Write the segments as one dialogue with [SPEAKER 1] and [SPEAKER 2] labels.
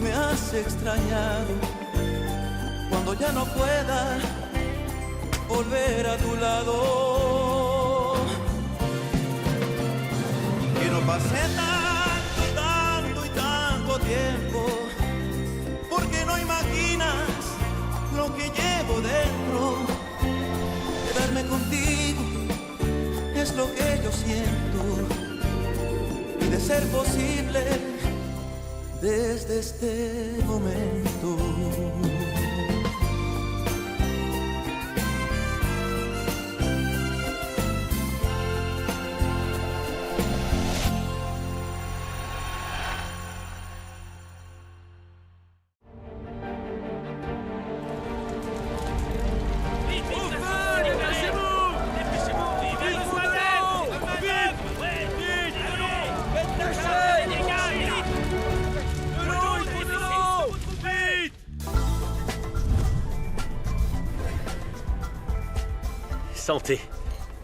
[SPEAKER 1] me has extrañado cuando ya no pueda volver a tu lado. Que no pase tanto y tanto tiempo, porque no imaginas lo que llevo dentro. Quedarme contigo es lo que yo siento, y de ser posible desde este momento.
[SPEAKER 2] Santé.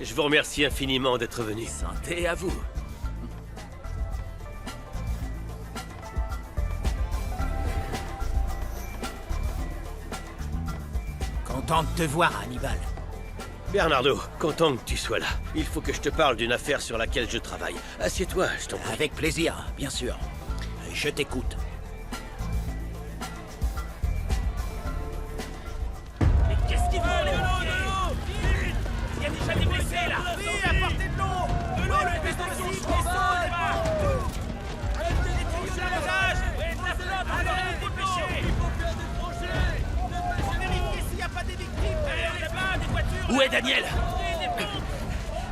[SPEAKER 2] Je vous remercie infiniment d'être venu.
[SPEAKER 3] Santé à vous. Content de te voir, Hannibal.
[SPEAKER 2] Bernardo, content que tu sois là. Il faut que je te parle d'une affaire sur laquelle je travaille. Assieds-toi, je t'en prie.
[SPEAKER 3] Avec plaisir, bien sûr. Je t'écoute.
[SPEAKER 4] Mais qu'est-ce qu'ils veulent, les gars? Il y a déjà des blessés, là! Oui, apportez de l'eau! De l'eau, le best de des sauts, là-bas! Détruisez le visage! Ouais, de la flotte, allez, dépêchez! Il faut faire des projets! On vérifie s'il n'y a pas des victimes! Allez, là-bas, des voitures!
[SPEAKER 3] Où est Daniel?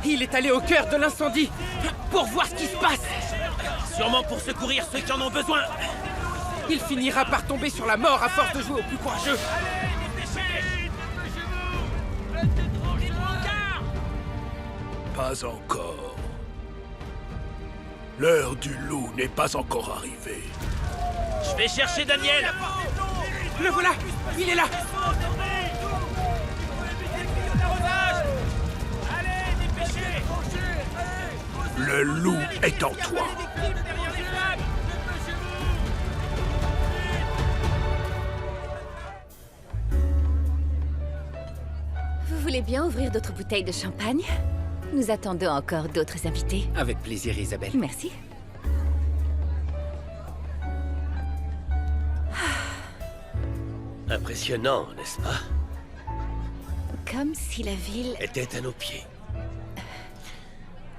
[SPEAKER 5] Il est allé au cœur de l'incendie pour voir ce qui se passe.
[SPEAKER 3] Sûrement pour secourir ceux qui en ont besoin.
[SPEAKER 5] Il finira par tomber sur la mort à force de jouer au plus courageux.
[SPEAKER 6] Pas encore. L'heure du loup n'est pas encore arrivée.
[SPEAKER 3] Je vais chercher Daniel.
[SPEAKER 5] Le voilà. Il est là.
[SPEAKER 6] Le loup est en toi.
[SPEAKER 7] Vous voulez bien ouvrir d'autres bouteilles de champagne? Nous attendons encore d'autres invités.
[SPEAKER 5] Avec plaisir, Isabelle.
[SPEAKER 7] Merci.
[SPEAKER 2] Impressionnant, n'est-ce pas?
[SPEAKER 7] Comme si la ville...
[SPEAKER 2] Était à nos pieds.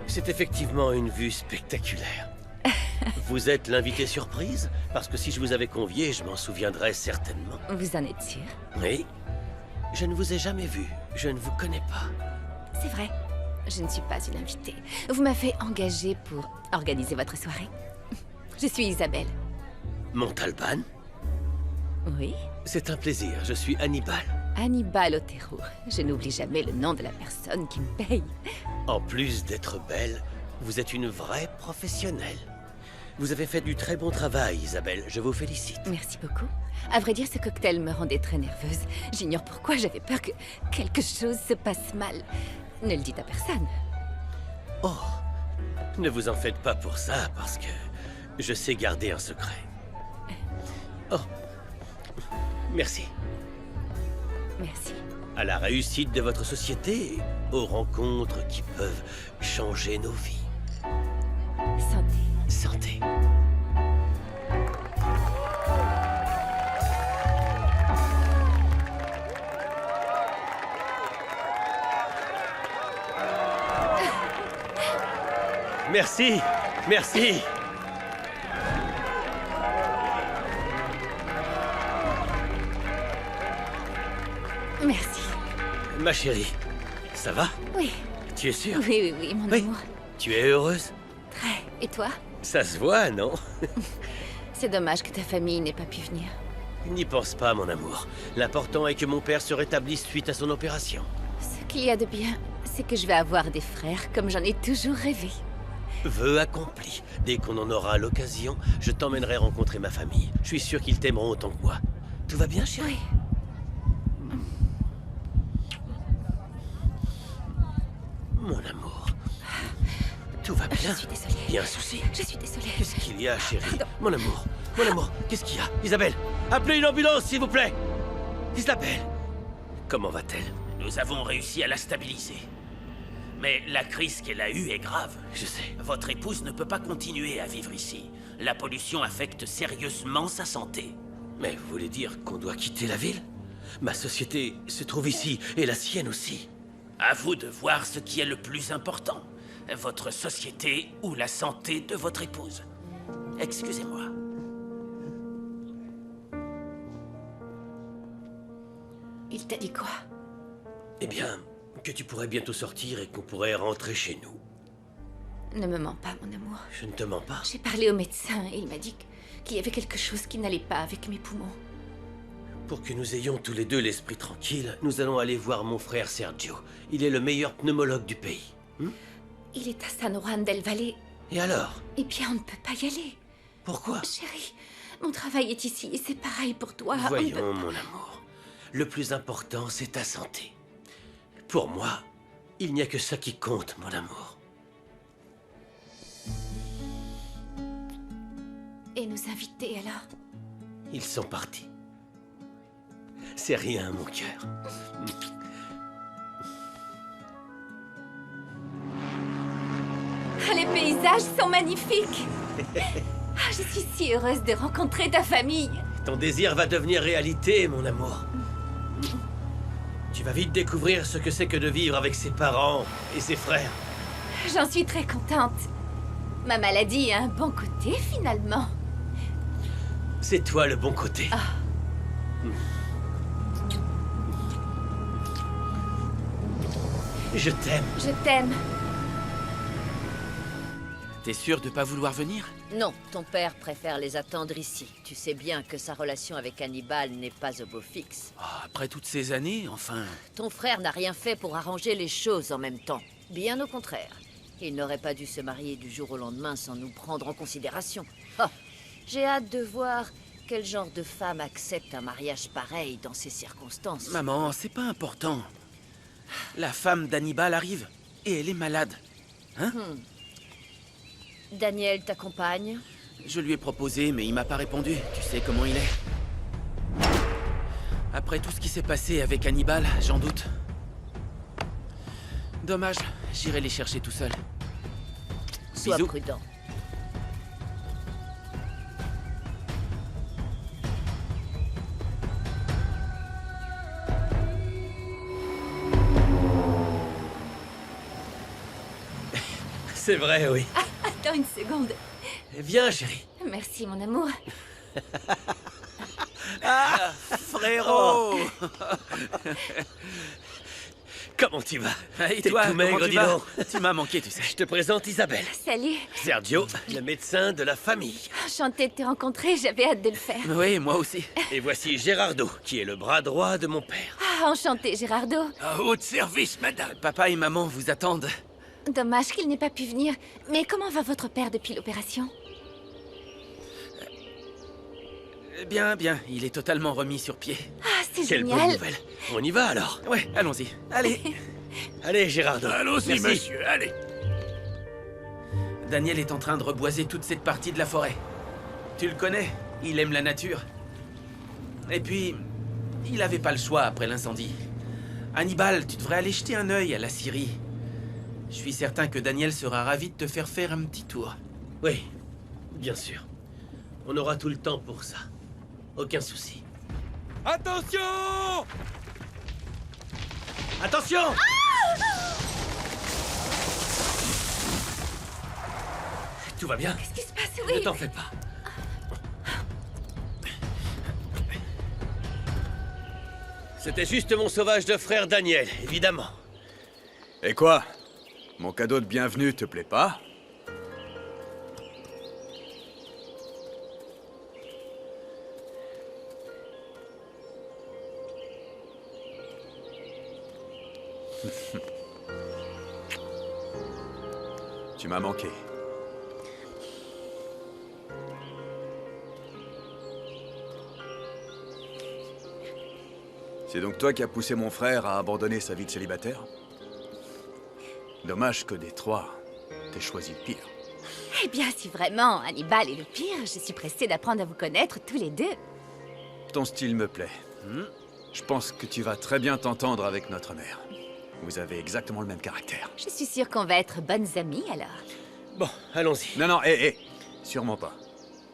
[SPEAKER 2] C'est effectivement une vue spectaculaire. Vous êtes l'invité surprise? Parce que si je vous avais convié, je m'en souviendrais certainement.
[SPEAKER 7] Vous en êtes sûr?
[SPEAKER 2] Oui. Je ne vous ai jamais vu. Je ne vous connais pas.
[SPEAKER 7] C'est vrai. Je ne suis pas une invitée. Vous m'avez engagée pour organiser votre soirée. Je suis Isabelle.
[SPEAKER 2] Montalban?
[SPEAKER 7] Oui?
[SPEAKER 2] C'est un plaisir. Je suis Hannibal.
[SPEAKER 7] Hannibal Otero. Je n'oublie jamais le nom de la personne qui me paye.
[SPEAKER 2] En plus d'être belle, vous êtes une vraie professionnelle. Vous avez fait du très bon travail, Isabelle. Je vous félicite.
[SPEAKER 7] Merci beaucoup. À vrai dire, ce cocktail me rendait très nerveuse. J'ignore pourquoi, j'avais peur que quelque chose se passe mal. Ne le dites à personne.
[SPEAKER 2] Oh, ne vous en faites pas pour ça, parce que je sais garder un secret. Oh, merci.
[SPEAKER 7] Merci.
[SPEAKER 2] À la réussite de votre société et aux rencontres qui peuvent changer nos vies.
[SPEAKER 7] Santé.
[SPEAKER 2] Santé. Merci, merci.
[SPEAKER 7] Merci.
[SPEAKER 2] Ma chérie, ça va?
[SPEAKER 7] Oui.
[SPEAKER 2] Tu es sûre?
[SPEAKER 7] Oui, mon
[SPEAKER 2] Oui.
[SPEAKER 7] amour.
[SPEAKER 2] Tu es heureuse?
[SPEAKER 7] Très. Et toi?
[SPEAKER 2] Ça se voit, non?
[SPEAKER 7] C'est dommage que ta famille n'ait pas pu venir.
[SPEAKER 2] N'y pense pas, mon amour. L'important est que mon père se rétablisse suite à son opération.
[SPEAKER 7] Ce qu'il y a de bien, c'est que je vais avoir des frères comme j'en ai toujours rêvé.
[SPEAKER 2] Vœu accompli. Dès qu'on en aura l'occasion, je t'emmènerai rencontrer ma famille. Je suis sûr qu'ils t'aimeront autant que moi. Tout va bien, chérie?
[SPEAKER 7] Oui.
[SPEAKER 2] Mon amour. Tout va bien?
[SPEAKER 7] Je suis désolée.
[SPEAKER 2] Il y a un souci?
[SPEAKER 7] Je suis désolée.
[SPEAKER 2] Qu'est-ce qu'il y a, chérie?
[SPEAKER 7] Pardon.
[SPEAKER 2] Mon amour. Mon amour, qu'est-ce qu'il y a? Isabelle, appelez une ambulance, s'il vous plaît! Isabelle! Comment va-t-elle?
[SPEAKER 3] Nous avons réussi à la stabiliser. Mais la crise qu'elle a eue est grave.
[SPEAKER 2] Je sais.
[SPEAKER 3] Votre épouse ne peut pas continuer à vivre ici. La pollution affecte sérieusement sa santé.
[SPEAKER 2] Mais vous voulez dire qu'on doit quitter la ville? Ma société se trouve ici, et la sienne aussi.
[SPEAKER 3] À vous de voir ce qui est le plus important. Votre société ou la santé de votre épouse. Excusez-moi.
[SPEAKER 7] Il t'a dit quoi?
[SPEAKER 2] Eh bien, que tu pourrais bientôt sortir et qu'on pourrait rentrer chez nous.
[SPEAKER 7] Ne me mens pas, mon amour.
[SPEAKER 2] Je ne te mens pas.
[SPEAKER 7] J'ai parlé au médecin et il m'a dit qu'il y avait quelque chose qui n'allait pas avec mes poumons.
[SPEAKER 2] Pour que nous ayons tous les deux l'esprit tranquille, nous allons aller voir mon frère Sergio. Il est le meilleur pneumologue du pays.
[SPEAKER 7] Il est à San Juan del Valle.
[SPEAKER 2] Et alors?
[SPEAKER 7] Eh bien, on ne peut pas y aller.
[SPEAKER 2] Pourquoi?
[SPEAKER 7] Chérie, mon travail est ici et c'est pareil pour toi. On ne
[SPEAKER 2] Voyons,
[SPEAKER 7] peut-
[SPEAKER 2] mon amour. Le plus important, c'est ta santé. Pour moi, il n'y a que ça qui compte, mon amour.
[SPEAKER 7] Et nos invités, alors?
[SPEAKER 2] Ils sont partis. C'est rien, mon cœur.
[SPEAKER 7] Ah, les paysages sont magnifiques. Ah, je suis si heureuse de rencontrer ta famille.
[SPEAKER 2] Ton désir va devenir réalité, mon amour. Tu vas vite découvrir ce que c'est que de vivre avec ses parents et ses frères.
[SPEAKER 7] J'en suis très contente. Ma maladie a un bon côté, finalement.
[SPEAKER 2] C'est toi le bon côté. Je t'aime.
[SPEAKER 7] Je t'aime.
[SPEAKER 5] T'es sûr de pas vouloir venir?
[SPEAKER 8] Non, ton père préfère les attendre ici. Tu sais bien que sa relation avec Hannibal n'est pas au beau fixe.
[SPEAKER 5] Ah, après toutes ces années, enfin...
[SPEAKER 8] Ton frère n'a rien fait pour arranger les choses en même temps. Bien au contraire. Il n'aurait pas dû se marier du jour au lendemain sans nous prendre en considération. Ah, j'ai hâte de voir quel genre de femme accepte un mariage pareil dans ces circonstances.
[SPEAKER 5] Maman, c'est pas important. La femme d'Hannibal arrive, et elle est malade. Hein?
[SPEAKER 8] Daniel t'accompagne?
[SPEAKER 5] Je lui ai proposé, mais il m'a pas répondu. Tu sais comment il est. Après tout ce qui s'est passé avec Hannibal, j'en doute. Dommage, j'irai les chercher tout seul.
[SPEAKER 8] Sois
[SPEAKER 5] Bisous.
[SPEAKER 8] prudent.
[SPEAKER 2] C'est vrai, oui.
[SPEAKER 7] Attends une seconde.
[SPEAKER 2] Viens, chérie.
[SPEAKER 7] Merci, mon amour.
[SPEAKER 5] Frérot!
[SPEAKER 2] Comment tu vas?
[SPEAKER 5] Et
[SPEAKER 2] T'es
[SPEAKER 5] toi,
[SPEAKER 2] tout
[SPEAKER 5] comment
[SPEAKER 2] maigre,
[SPEAKER 5] tu
[SPEAKER 2] dis
[SPEAKER 5] vas?
[SPEAKER 2] donc.
[SPEAKER 5] Tu m'as manqué, tu sais.
[SPEAKER 2] Je te présente Isabelle.
[SPEAKER 7] Salut.
[SPEAKER 2] Sergio, le médecin de la famille.
[SPEAKER 7] Enchantée de te rencontrer, j'avais hâte de le faire.
[SPEAKER 5] Oui, moi aussi.
[SPEAKER 2] Et voici Gérardo, qui est le bras droit de mon père.
[SPEAKER 7] Ah, enchantée, Gérardo.
[SPEAKER 6] À votre service, madame.
[SPEAKER 5] Papa et maman vous attendent.
[SPEAKER 7] Dommage qu'il n'ait pas pu venir. Mais comment va votre père depuis l'opération?
[SPEAKER 5] Bien, bien, il est totalement remis sur pied.
[SPEAKER 7] Ah, c'est
[SPEAKER 2] Quelle bonne
[SPEAKER 7] génial.
[SPEAKER 2] nouvelle. On y va alors.
[SPEAKER 5] Ouais, allons-y. Allez.
[SPEAKER 2] Allez, Gérardo.
[SPEAKER 6] Allons-y,
[SPEAKER 2] Merci.
[SPEAKER 6] monsieur, allez.
[SPEAKER 5] Daniel est en train de reboiser toute cette partie de la forêt. Tu le connais, il aime la nature. Et puis, il avait pas le choix après l'incendie. Hannibal, tu devrais aller jeter un œil à la scierie. Je suis certain que Daniel sera ravi de te faire faire un petit tour.
[SPEAKER 2] Oui, bien sûr. On aura tout le temps pour ça. Aucun souci.
[SPEAKER 4] Attention!
[SPEAKER 2] Attention! Tout va bien?
[SPEAKER 7] Qu'est-ce qui se passe?
[SPEAKER 2] Ne
[SPEAKER 7] Oui.
[SPEAKER 2] t'en fais pas. C'était juste mon sauvage de frère Daniel, évidemment.
[SPEAKER 9] Et quoi? Mon cadeau de bienvenue te plaît pas? Tu m'as manqué. C'est donc toi qui as poussé mon frère à abandonner sa vie de célibataire? Dommage que des trois, t'aies choisi le pire.
[SPEAKER 7] Eh bien, si vraiment Hannibal est le pire, je suis pressée d'apprendre à vous connaître tous les deux.
[SPEAKER 9] Ton style me plaît. Je pense que tu vas très bien t'entendre avec notre mère. Vous avez exactement le même caractère.
[SPEAKER 7] Je suis sûre qu'on va être bonnes amies, alors.
[SPEAKER 2] Bon, allons-y.
[SPEAKER 9] Non, non, hé, sûrement pas.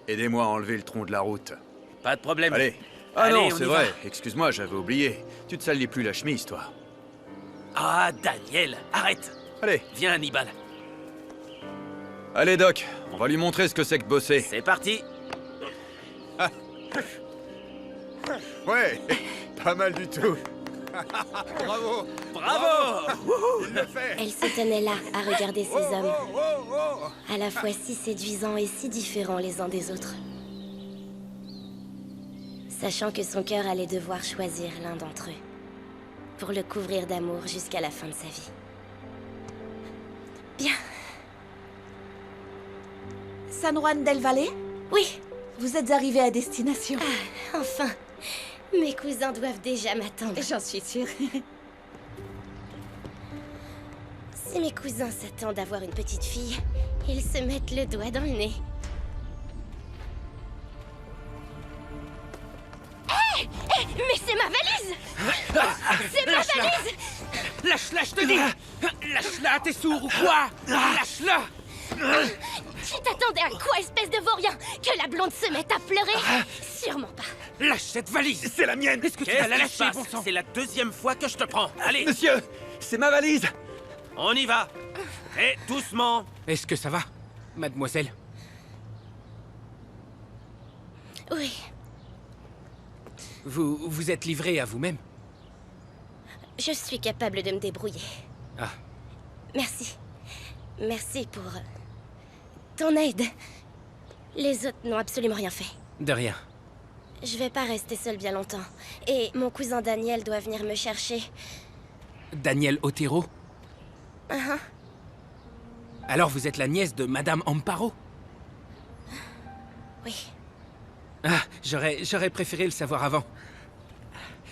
[SPEAKER 9] Aidez-moi à enlever le tronc de la route.
[SPEAKER 5] Pas de problème.
[SPEAKER 9] Allez. Ah
[SPEAKER 5] Allez,
[SPEAKER 9] non,
[SPEAKER 5] on
[SPEAKER 9] c'est
[SPEAKER 5] y
[SPEAKER 9] vrai.
[SPEAKER 5] va.
[SPEAKER 9] Excuse-moi, j'avais oublié. Tu te salis plus la chemise, toi.
[SPEAKER 3] Ah, Daniel, arrête.
[SPEAKER 9] Allez.
[SPEAKER 3] Viens, Hannibal.
[SPEAKER 9] Allez, Doc. On va lui montrer ce que c'est que bosser.
[SPEAKER 3] C'est parti.
[SPEAKER 9] Ouais, pas mal du tout. Bravo.
[SPEAKER 3] Bravo.
[SPEAKER 9] Il le fait.
[SPEAKER 10] Elle se tenait là, à regarder ces hommes, à la fois si séduisants et si différents les uns des autres. Sachant que son cœur allait devoir choisir l'un d'entre eux, pour le couvrir d'amour jusqu'à la fin de sa vie. Bien.
[SPEAKER 11] San Juan del Valle?
[SPEAKER 10] Oui,
[SPEAKER 11] Vous êtes arrivé à destination.
[SPEAKER 10] enfin. Mes cousins doivent déjà m'attendre.
[SPEAKER 7] J'en suis sûre.
[SPEAKER 10] Si mes cousins s'attendent à voir une petite fille, ils se mettent le doigt dans le nez. Hé! Mais c'est ma valise! C'est ma valise!
[SPEAKER 4] Lâche-la, je te dis! Lâche-la, t'es sourd ou quoi? Lâche-la!
[SPEAKER 10] Tu t'attendais à quoi, espèce de vaurien? Que la blonde se mette à pleurer? Sûrement pas.
[SPEAKER 4] Lâche cette valise! C'est la mienne! Est-ce que tu vas la lâcher, bon sang?
[SPEAKER 3] C'est la deuxième fois que je te prends. Allez,
[SPEAKER 6] Monsieur, c'est ma valise.
[SPEAKER 3] on y va. Et doucement.
[SPEAKER 4] Est-ce que ça va, mademoiselle?
[SPEAKER 10] Oui,
[SPEAKER 4] Vous êtes livrée à vous-même?
[SPEAKER 10] je suis capable de me débrouiller.
[SPEAKER 4] Ah.
[SPEAKER 10] Merci. Merci pour ton aide. Les autres n'ont absolument rien fait.
[SPEAKER 4] De rien.
[SPEAKER 10] Je vais pas rester seule bien longtemps. Et mon cousin Daniel doit venir me chercher.
[SPEAKER 4] Daniel Otero?
[SPEAKER 10] Uh-huh.
[SPEAKER 4] Alors vous êtes la nièce de Madame Amparo?
[SPEAKER 10] Oui.
[SPEAKER 4] Ah, j'aurais préféré le savoir avant.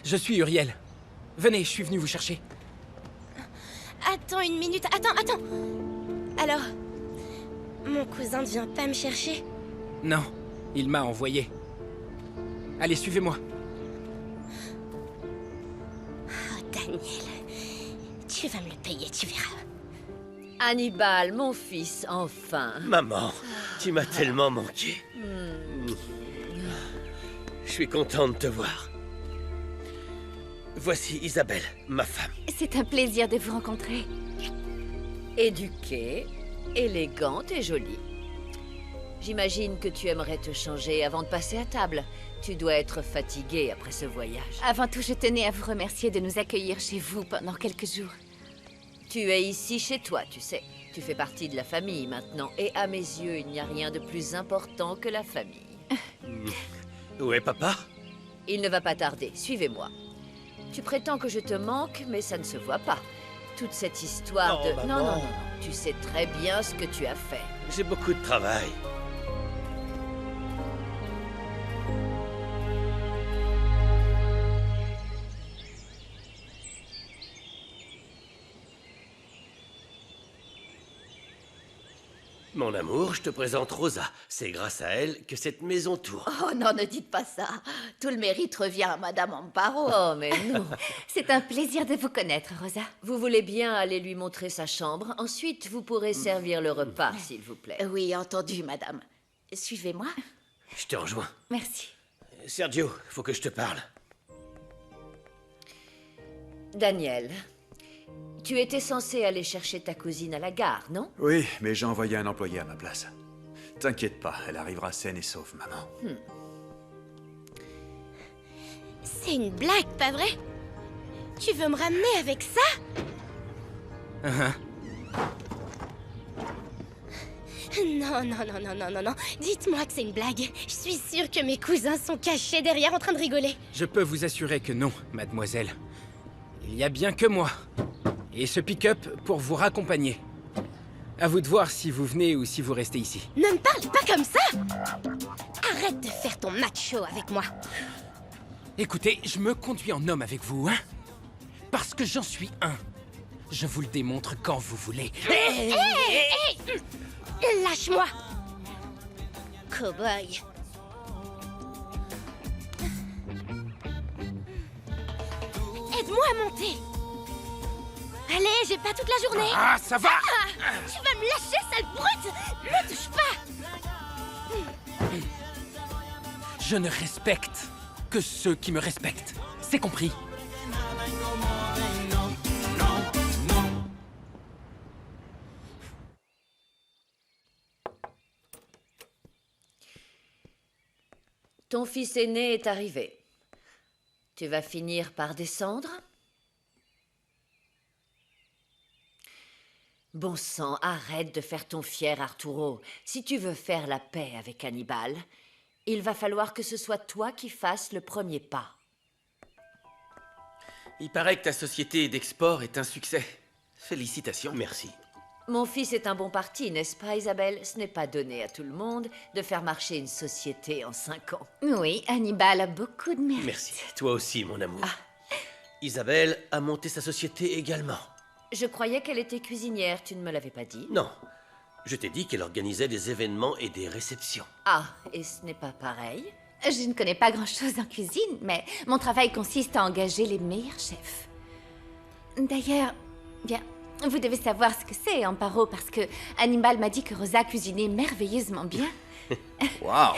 [SPEAKER 4] Je suis Uriel. Venez, je suis venu vous chercher.
[SPEAKER 10] Attends une minute. Attends. Alors, mon cousin ne vient pas me chercher?
[SPEAKER 4] Non, il m'a envoyé. Allez, suivez-moi.
[SPEAKER 10] Oh, Daniel. Tu vas me le payer, tu verras.
[SPEAKER 8] Hannibal, mon fils, enfin.
[SPEAKER 2] Maman, tu m'as tellement manqué. Je suis content de te voir. Voici Isabelle, ma femme.
[SPEAKER 7] C'est un plaisir de vous rencontrer.
[SPEAKER 8] Éduquée, élégante et jolie. J'imagine que tu aimerais te changer avant de passer à table. Tu dois être fatiguée après ce voyage.
[SPEAKER 7] Avant tout, je tenais à vous remercier de nous accueillir chez vous pendant quelques jours.
[SPEAKER 8] Tu es ici chez toi, tu sais. Tu fais partie de la famille maintenant. Et à mes yeux, il n'y a rien de plus important que la famille.
[SPEAKER 2] Où est papa?
[SPEAKER 8] Il ne va pas tarder. Suivez-moi. Tu prétends que je te manque, mais ça ne se voit pas. Toute cette histoire
[SPEAKER 2] Non,
[SPEAKER 8] de...
[SPEAKER 2] maman.
[SPEAKER 8] Non. Tu sais très bien ce que tu as fait.
[SPEAKER 2] J'ai beaucoup de travail. Mon amour, je te présente Rosa. C'est grâce à elle que cette maison tourne.
[SPEAKER 11] Oh non, ne dites pas ça. Tout le mérite revient à Madame Amparo.
[SPEAKER 8] Oh, mais non.
[SPEAKER 7] C'est un plaisir de vous connaître, Rosa.
[SPEAKER 8] Vous voulez bien aller lui montrer sa chambre. Ensuite, vous pourrez servir le repas, s'il vous plaît.
[SPEAKER 11] Oui, entendu, Madame. Suivez-moi.
[SPEAKER 2] Je te rejoins.
[SPEAKER 7] Merci.
[SPEAKER 2] Sergio, faut que je te parle.
[SPEAKER 8] Daniel, tu étais censé aller chercher ta cousine à la gare, non?
[SPEAKER 9] Oui, mais j'ai envoyé un employé à ma place. T'inquiète pas, elle arrivera saine et sauve, maman.
[SPEAKER 10] C'est une blague, pas vrai? Tu veux me ramener avec ça? Non. Dites-moi que c'est une blague. Je suis sûre que mes cousins sont cachés derrière en train de rigoler.
[SPEAKER 4] Je peux vous assurer que non, mademoiselle. Il n'y a bien que moi. Et ce pick-up pour vous raccompagner. À vous de voir si vous venez ou si vous restez ici.
[SPEAKER 10] Ne me parle pas comme ça! Arrête de faire ton macho avec moi.
[SPEAKER 4] Écoutez, je me conduis en homme avec vous, hein? Parce que j'en suis un. Je vous le démontre quand vous voulez.
[SPEAKER 10] Lâche-moi! cow-boy. Aide-moi à monter. Allez, j'ai pas toute la journée.
[SPEAKER 4] Ah, ça va!
[SPEAKER 10] Tu vas me lâcher, sale brute! Ne touche pas!
[SPEAKER 4] Je ne respecte que ceux qui me respectent. C'est compris?
[SPEAKER 8] Ton fils aîné est arrivé. Tu vas finir par descendre? Bon sang, arrête de faire ton fier, Arturo. Si tu veux faire la paix avec Hannibal, il va falloir que ce soit toi qui fasses le premier pas.
[SPEAKER 5] Il paraît que ta société d'export est un succès. Félicitations.
[SPEAKER 2] Merci.
[SPEAKER 8] Mon fils est un bon parti, n'est-ce pas, Isabelle? Ce n'est pas donné à tout le monde de faire marcher une société en 5 ans.
[SPEAKER 7] Oui, Hannibal a beaucoup de mérite.
[SPEAKER 2] Merci. Toi aussi, mon amour. Isabelle a monté sa société également.
[SPEAKER 8] Je croyais qu'elle était cuisinière, tu ne me l'avais pas dit?
[SPEAKER 2] Non. Je t'ai dit qu'elle organisait des événements et des réceptions.
[SPEAKER 8] Ah, et ce n'est pas pareil?
[SPEAKER 7] Je ne connais pas grand-chose en cuisine, mais mon travail consiste à engager les meilleurs chefs. D'ailleurs, bien, vous devez savoir ce que c'est, Amparo, parce que Hannibal m'a dit que Rosa cuisinait merveilleusement bien.
[SPEAKER 9] Waouh!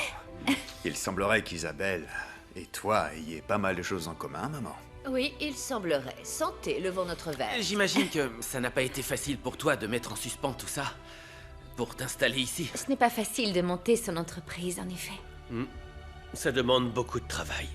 [SPEAKER 9] Il semblerait qu'Isabelle et toi ayez pas mal de choses en commun, maman.
[SPEAKER 8] Oui, il semblerait. Santé, levons notre verre.
[SPEAKER 5] J'imagine que ça n'a pas été facile pour toi de mettre en suspens tout ça pour t'installer ici.
[SPEAKER 7] Ce n'est pas facile de monter son entreprise, en effet.
[SPEAKER 2] Ça demande beaucoup de travail.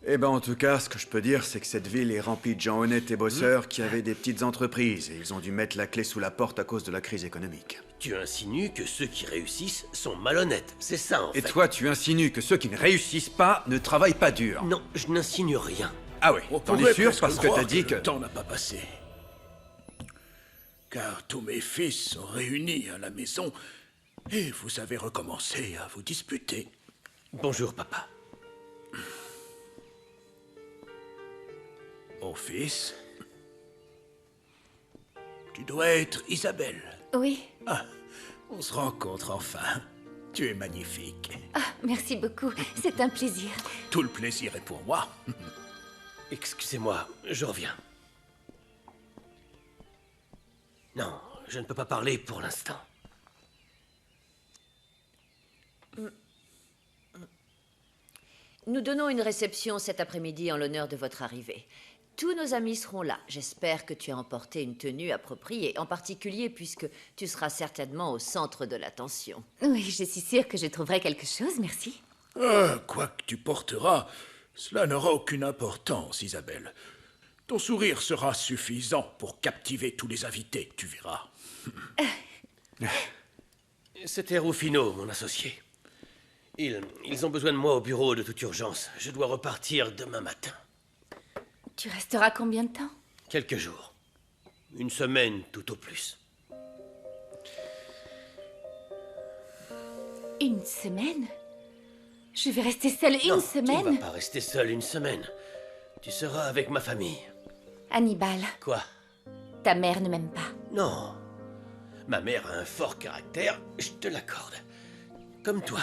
[SPEAKER 9] Eh ben, en tout cas, ce que je peux dire, c'est que cette ville est remplie de gens honnêtes et bosseurs qui avaient des petites entreprises et ils ont dû mettre la clé sous la porte à cause de la crise économique.
[SPEAKER 2] Tu insinues que ceux qui réussissent sont malhonnêtes. C'est ça, en fait.
[SPEAKER 9] Et toi, tu insinues que ceux qui ne réussissent pas ne travaillent pas dur.
[SPEAKER 2] Non, je n'insinue rien.
[SPEAKER 9] Ah oui,
[SPEAKER 6] On
[SPEAKER 9] t'en
[SPEAKER 6] pourrait
[SPEAKER 9] es sûr
[SPEAKER 6] presque
[SPEAKER 9] parce que
[SPEAKER 6] croire
[SPEAKER 9] t'as dit que...
[SPEAKER 6] le temps n'a pas passé. Car tous mes fils sont réunis à la maison et vous avez recommencé à vous disputer.
[SPEAKER 2] Bonjour, papa.
[SPEAKER 6] Mon fils, tu dois être Isabelle.
[SPEAKER 7] Oui.
[SPEAKER 6] Ah, on se rencontre enfin. Tu es magnifique.
[SPEAKER 7] Ah, merci beaucoup. C'est un plaisir.
[SPEAKER 6] Tout le plaisir est pour moi.
[SPEAKER 2] Excusez-moi, je reviens. Non, je ne peux pas parler pour l'instant.
[SPEAKER 8] Nous donnons une réception cet après-midi en l'honneur de votre arrivée. Tous nos amis seront là. J'espère que tu as emporté une tenue appropriée, en particulier puisque tu seras certainement au centre de l'attention.
[SPEAKER 7] Oui, je suis sûre que je trouverai quelque chose, merci.
[SPEAKER 6] Quoi que tu porteras, cela n'aura aucune importance, Isabelle. Ton sourire sera suffisant pour captiver tous les invités, tu verras.
[SPEAKER 2] C'était Rufino, mon associé. Ils ont besoin de moi au bureau de toute urgence. Je dois repartir demain matin.
[SPEAKER 7] Tu resteras combien de temps?
[SPEAKER 2] Quelques jours. Une semaine, tout au plus.
[SPEAKER 7] Une semaine? Je vais rester seule une
[SPEAKER 2] Non,
[SPEAKER 7] semaine?
[SPEAKER 2] Tu ne vas pas rester seule une semaine. Tu seras avec ma famille.
[SPEAKER 7] Hannibal,
[SPEAKER 2] Quoi?
[SPEAKER 7] ta mère ne m'aime pas.
[SPEAKER 2] Non. Ma mère a un fort caractère, je te l'accorde. Comme toi.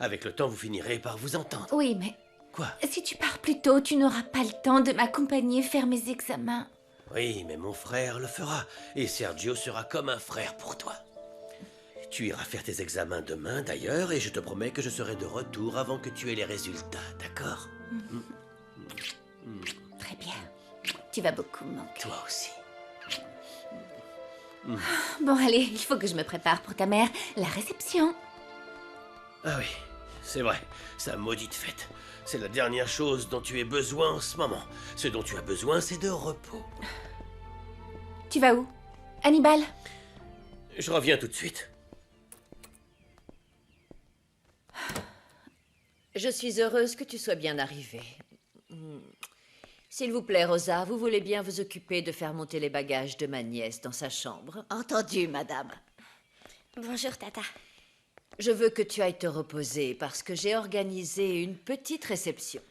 [SPEAKER 2] Avec le temps, vous finirez par vous entendre.
[SPEAKER 7] Oui, mais
[SPEAKER 2] Quoi?
[SPEAKER 7] si tu pars plus tôt, tu n'auras pas le temps de m'accompagner faire mes examens.
[SPEAKER 2] Oui, mais mon frère le fera. Et Sergio sera comme un frère pour toi. Tu iras faire tes examens demain, d'ailleurs, et je te promets que je serai de retour avant que tu aies les résultats, d'accord?
[SPEAKER 7] Très bien. Tu vas beaucoup me manquer.
[SPEAKER 2] Toi aussi.
[SPEAKER 7] Bon, allez, il faut que je me prépare pour ta mère. La réception.
[SPEAKER 2] Ah oui, c'est vrai, sa maudite fête. C'est la dernière chose dont tu aies besoin en ce moment. Ce dont tu as besoin, c'est de repos.
[SPEAKER 7] Tu vas où? Hannibal?
[SPEAKER 2] Je reviens tout de suite.
[SPEAKER 8] Je suis heureuse que tu sois bien arrivée. S'il vous plaît, Rosa, vous voulez bien vous occuper de faire monter les bagages de ma nièce dans sa chambre?
[SPEAKER 11] Entendu, madame.
[SPEAKER 10] Bonjour, Tata.
[SPEAKER 8] Je veux que tu ailles te reposer parce que j'ai organisé une petite réception.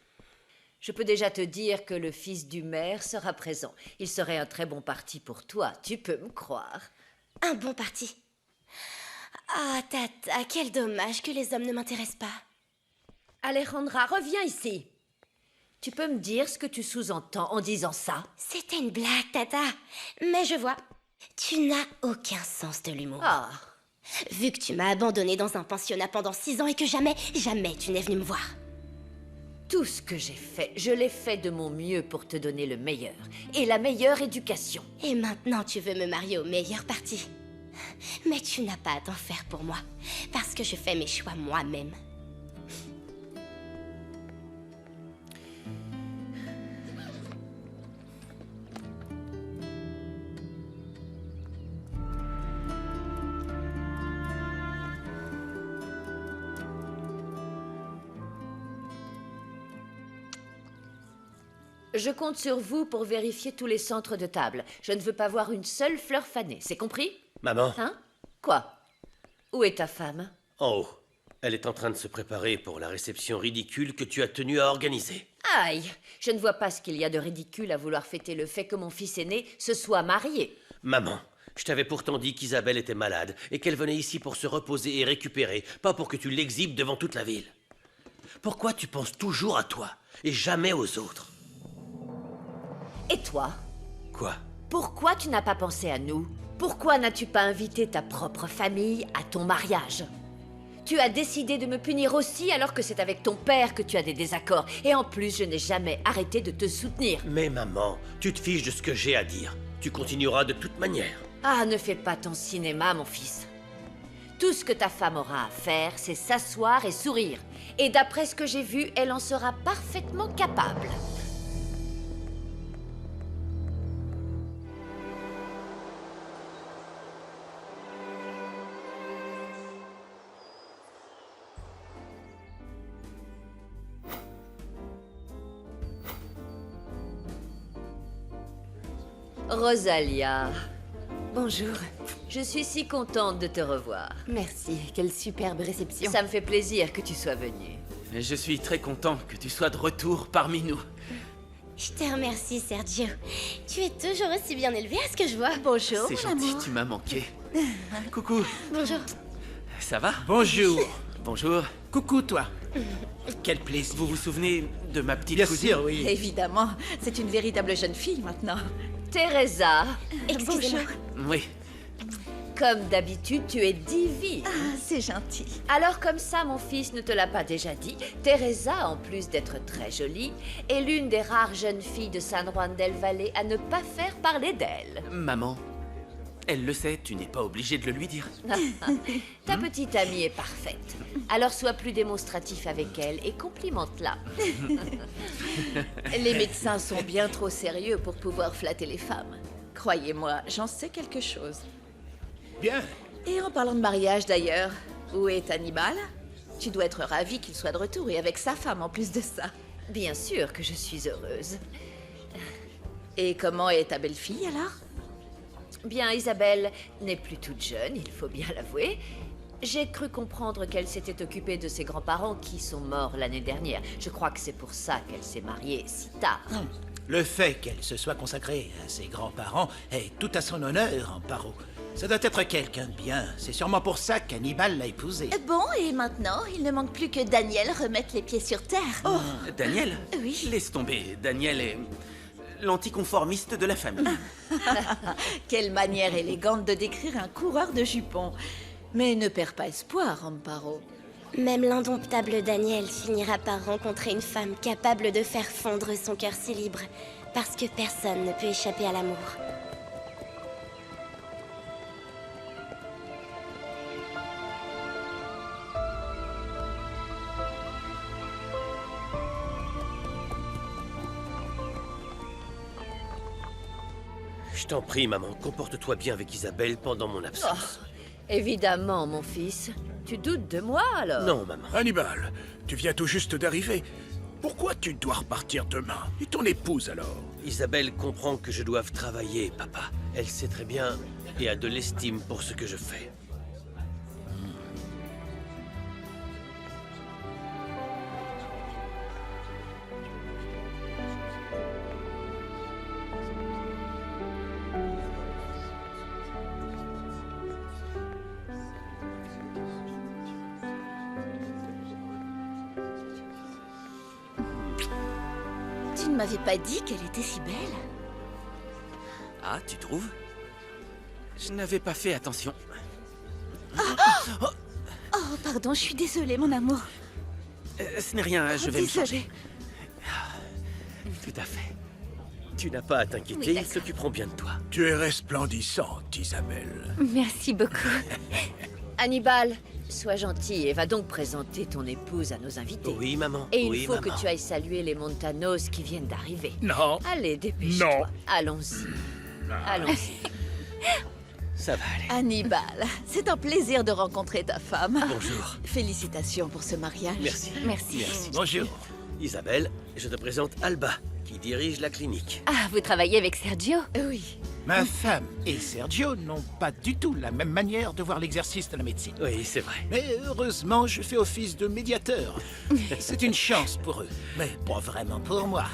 [SPEAKER 8] Je peux déjà te dire que le fils du maire sera présent. Il serait un très bon parti pour toi, tu peux me croire.
[SPEAKER 10] Un bon parti. Ah, Tata, quel dommage que les hommes ne m'intéressent pas.
[SPEAKER 8] Alejandra, reviens ici. Tu peux me dire ce que tu sous-entends en disant ça?
[SPEAKER 10] C'était une blague, Tata. Mais je vois, tu n'as aucun sens de l'humour.
[SPEAKER 8] Ah,
[SPEAKER 10] Vu que tu m'as abandonnée dans un pensionnat pendant 6 ans et que jamais tu n'es venue me voir.
[SPEAKER 8] tout ce que j'ai fait, je l'ai fait de mon mieux pour te donner le meilleur. Et la meilleure éducation.
[SPEAKER 10] Et maintenant, tu veux me marier au meilleur parti. Mais tu n'as pas à t'en faire pour moi, parce que je fais mes choix moi-même.
[SPEAKER 8] Je compte sur vous pour vérifier tous les centres de table. Je ne veux pas voir une seule fleur fanée, c'est compris?
[SPEAKER 2] Maman,
[SPEAKER 8] Hein? Quoi? Où est ta femme?
[SPEAKER 2] en haut. Elle est en train de se préparer pour la réception ridicule que tu as tenu à organiser.
[SPEAKER 8] Aïe! Je ne vois pas ce qu'il y a de ridicule à vouloir fêter le fait que mon fils aîné se soit marié.
[SPEAKER 2] Maman, je t'avais pourtant dit qu'Isabelle était malade et qu'elle venait ici pour se reposer et récupérer, pas pour que tu l'exhibes devant toute la ville. Pourquoi tu penses toujours à toi et jamais aux autres?
[SPEAKER 8] Et toi?
[SPEAKER 2] Quoi?
[SPEAKER 8] Pourquoi tu n'as pas pensé à nous? Pourquoi n'as-tu pas invité ta propre famille à ton mariage? Tu as décidé de me punir aussi alors que c'est avec ton père que tu as des désaccords. Et en plus, je n'ai jamais arrêté de te soutenir.
[SPEAKER 2] Mais maman, tu te fiches de ce que j'ai à dire. Tu continueras de toute manière.
[SPEAKER 8] Ah, ne fais pas ton cinéma, mon fils. Tout ce que ta femme aura à faire, c'est s'asseoir et sourire. Et d'après ce que j'ai vu, elle en sera parfaitement capable. Rosalia,
[SPEAKER 11] Bonjour.
[SPEAKER 8] je suis si contente de te revoir.
[SPEAKER 11] Merci. Quelle superbe réception.
[SPEAKER 8] Ça me fait plaisir que tu sois venue.
[SPEAKER 5] Et je suis très content que tu sois de retour parmi nous.
[SPEAKER 10] Je te remercie, Sergio. Tu es toujours aussi bien élevé à ce que je vois.
[SPEAKER 11] Bonjour,
[SPEAKER 5] C'est
[SPEAKER 11] mon
[SPEAKER 5] gentil,
[SPEAKER 11] amour.
[SPEAKER 5] tu m'as manqué. Coucou,
[SPEAKER 10] Bonjour.
[SPEAKER 5] ça va?
[SPEAKER 12] Bonjour.
[SPEAKER 5] Bonjour.
[SPEAKER 12] Coucou, toi. Quel plaisir.
[SPEAKER 5] Vous vous souvenez de ma petite
[SPEAKER 12] Bien
[SPEAKER 5] cousine?
[SPEAKER 12] sûr, oui.
[SPEAKER 11] Évidemment, c'est une véritable jeune fille maintenant.
[SPEAKER 8] Teresa,
[SPEAKER 10] Excusez-moi.
[SPEAKER 5] Oui.
[SPEAKER 8] comme d'habitude, tu es divine.
[SPEAKER 11] Ah, c'est gentil.
[SPEAKER 8] Alors comme ça, mon fils ne te l'a pas déjà dit, Teresa, en plus d'être très jolie, est l'une des rares jeunes filles de San Juan del Valle à ne pas faire parler d'elle.
[SPEAKER 5] Maman, elle le sait, tu n'es pas obligé de le lui dire.
[SPEAKER 8] Ta petite amie est parfaite. Alors sois plus démonstratif avec elle et complimente-la.
[SPEAKER 11] Les médecins sont bien trop sérieux pour pouvoir flatter les femmes. Croyez-moi, j'en sais quelque chose.
[SPEAKER 12] Bien.
[SPEAKER 11] Et en parlant de mariage d'ailleurs, où est Hannibal? Tu dois être ravie qu'il soit de retour et avec sa femme en plus de ça.
[SPEAKER 8] Bien sûr que je suis heureuse.
[SPEAKER 11] Et comment est ta belle-fille alors?
[SPEAKER 8] Bien, Isabelle n'est plus toute jeune, il faut bien l'avouer. J'ai cru comprendre qu'elle s'était occupée de ses grands-parents qui sont morts l'année dernière. Je crois que c'est pour ça qu'elle s'est mariée si tard.
[SPEAKER 12] Le fait qu'elle se soit consacrée à ses grands-parents est tout à son honneur, Amparo. Ça doit être quelqu'un de bien. C'est sûrement pour ça qu'Hannibal l'a épousée.
[SPEAKER 11] Bon, et maintenant, il ne manque plus que Daniel remette les pieds sur terre. Oh,
[SPEAKER 5] Daniel?
[SPEAKER 11] Oui.
[SPEAKER 5] Laisse tomber, Daniel est l'anticonformiste de la famille.
[SPEAKER 11] quelle manière élégante de décrire un coureur de jupons. Mais ne perds pas espoir, Amparo.
[SPEAKER 10] Même l'indomptable Daniel finira par rencontrer une femme capable de faire fondre son cœur si libre, parce que personne ne peut échapper à l'amour.
[SPEAKER 2] Je t'en prie, maman, comporte-toi bien avec Isabelle pendant mon absence.
[SPEAKER 8] Évidemment, mon fils. Tu doutes de moi, alors?
[SPEAKER 2] Non, maman.
[SPEAKER 6] Hannibal, tu viens tout juste d'arriver. Pourquoi tu dois repartir demain? Et ton épouse alors?
[SPEAKER 2] Isabelle comprend que je dois travailler, papa. Elle sait très bien et a de l'estime pour ce que je fais.
[SPEAKER 11] Tu ne m'avais pas dit qu'elle était si belle.
[SPEAKER 5] Ah, tu trouves? Je n'avais pas fait attention.
[SPEAKER 11] Oh, pardon, je suis désolée, mon amour.
[SPEAKER 5] Ce n'est rien, je vais me changer.
[SPEAKER 2] Tout à fait. Tu n'as pas à t'inquiéter, ils s'occuperont bien de toi.
[SPEAKER 6] Tu es resplendissante, Isabelle.
[SPEAKER 7] Merci beaucoup.
[SPEAKER 8] Hannibal, sois gentil et va donc présenter ton épouse à nos invités.
[SPEAKER 2] Oui, maman.
[SPEAKER 8] Et il
[SPEAKER 2] oui,
[SPEAKER 8] faut
[SPEAKER 2] maman.
[SPEAKER 8] que tu ailles saluer les Montanos qui viennent d'arriver.
[SPEAKER 6] Non.
[SPEAKER 8] Allez, dépêche-toi. Allons-y. Allons-y.
[SPEAKER 2] Ça va aller.
[SPEAKER 11] Hannibal, c'est un plaisir de rencontrer ta femme.
[SPEAKER 2] Bonjour.
[SPEAKER 11] Félicitations pour ce mariage.
[SPEAKER 2] Merci.
[SPEAKER 7] Merci.
[SPEAKER 12] Bonjour.
[SPEAKER 2] Isabelle, je te présente Alba, qui dirige la clinique.
[SPEAKER 7] Ah, vous travaillez avec Sergio?
[SPEAKER 11] Oui.
[SPEAKER 12] Ma femme et Sergio n'ont pas du tout la même manière de voir l'exercice de la médecine.
[SPEAKER 2] Oui, c'est vrai.
[SPEAKER 12] Mais heureusement, je fais office de médiateur. C'est une chance pour eux, mais pas vraiment pour moi.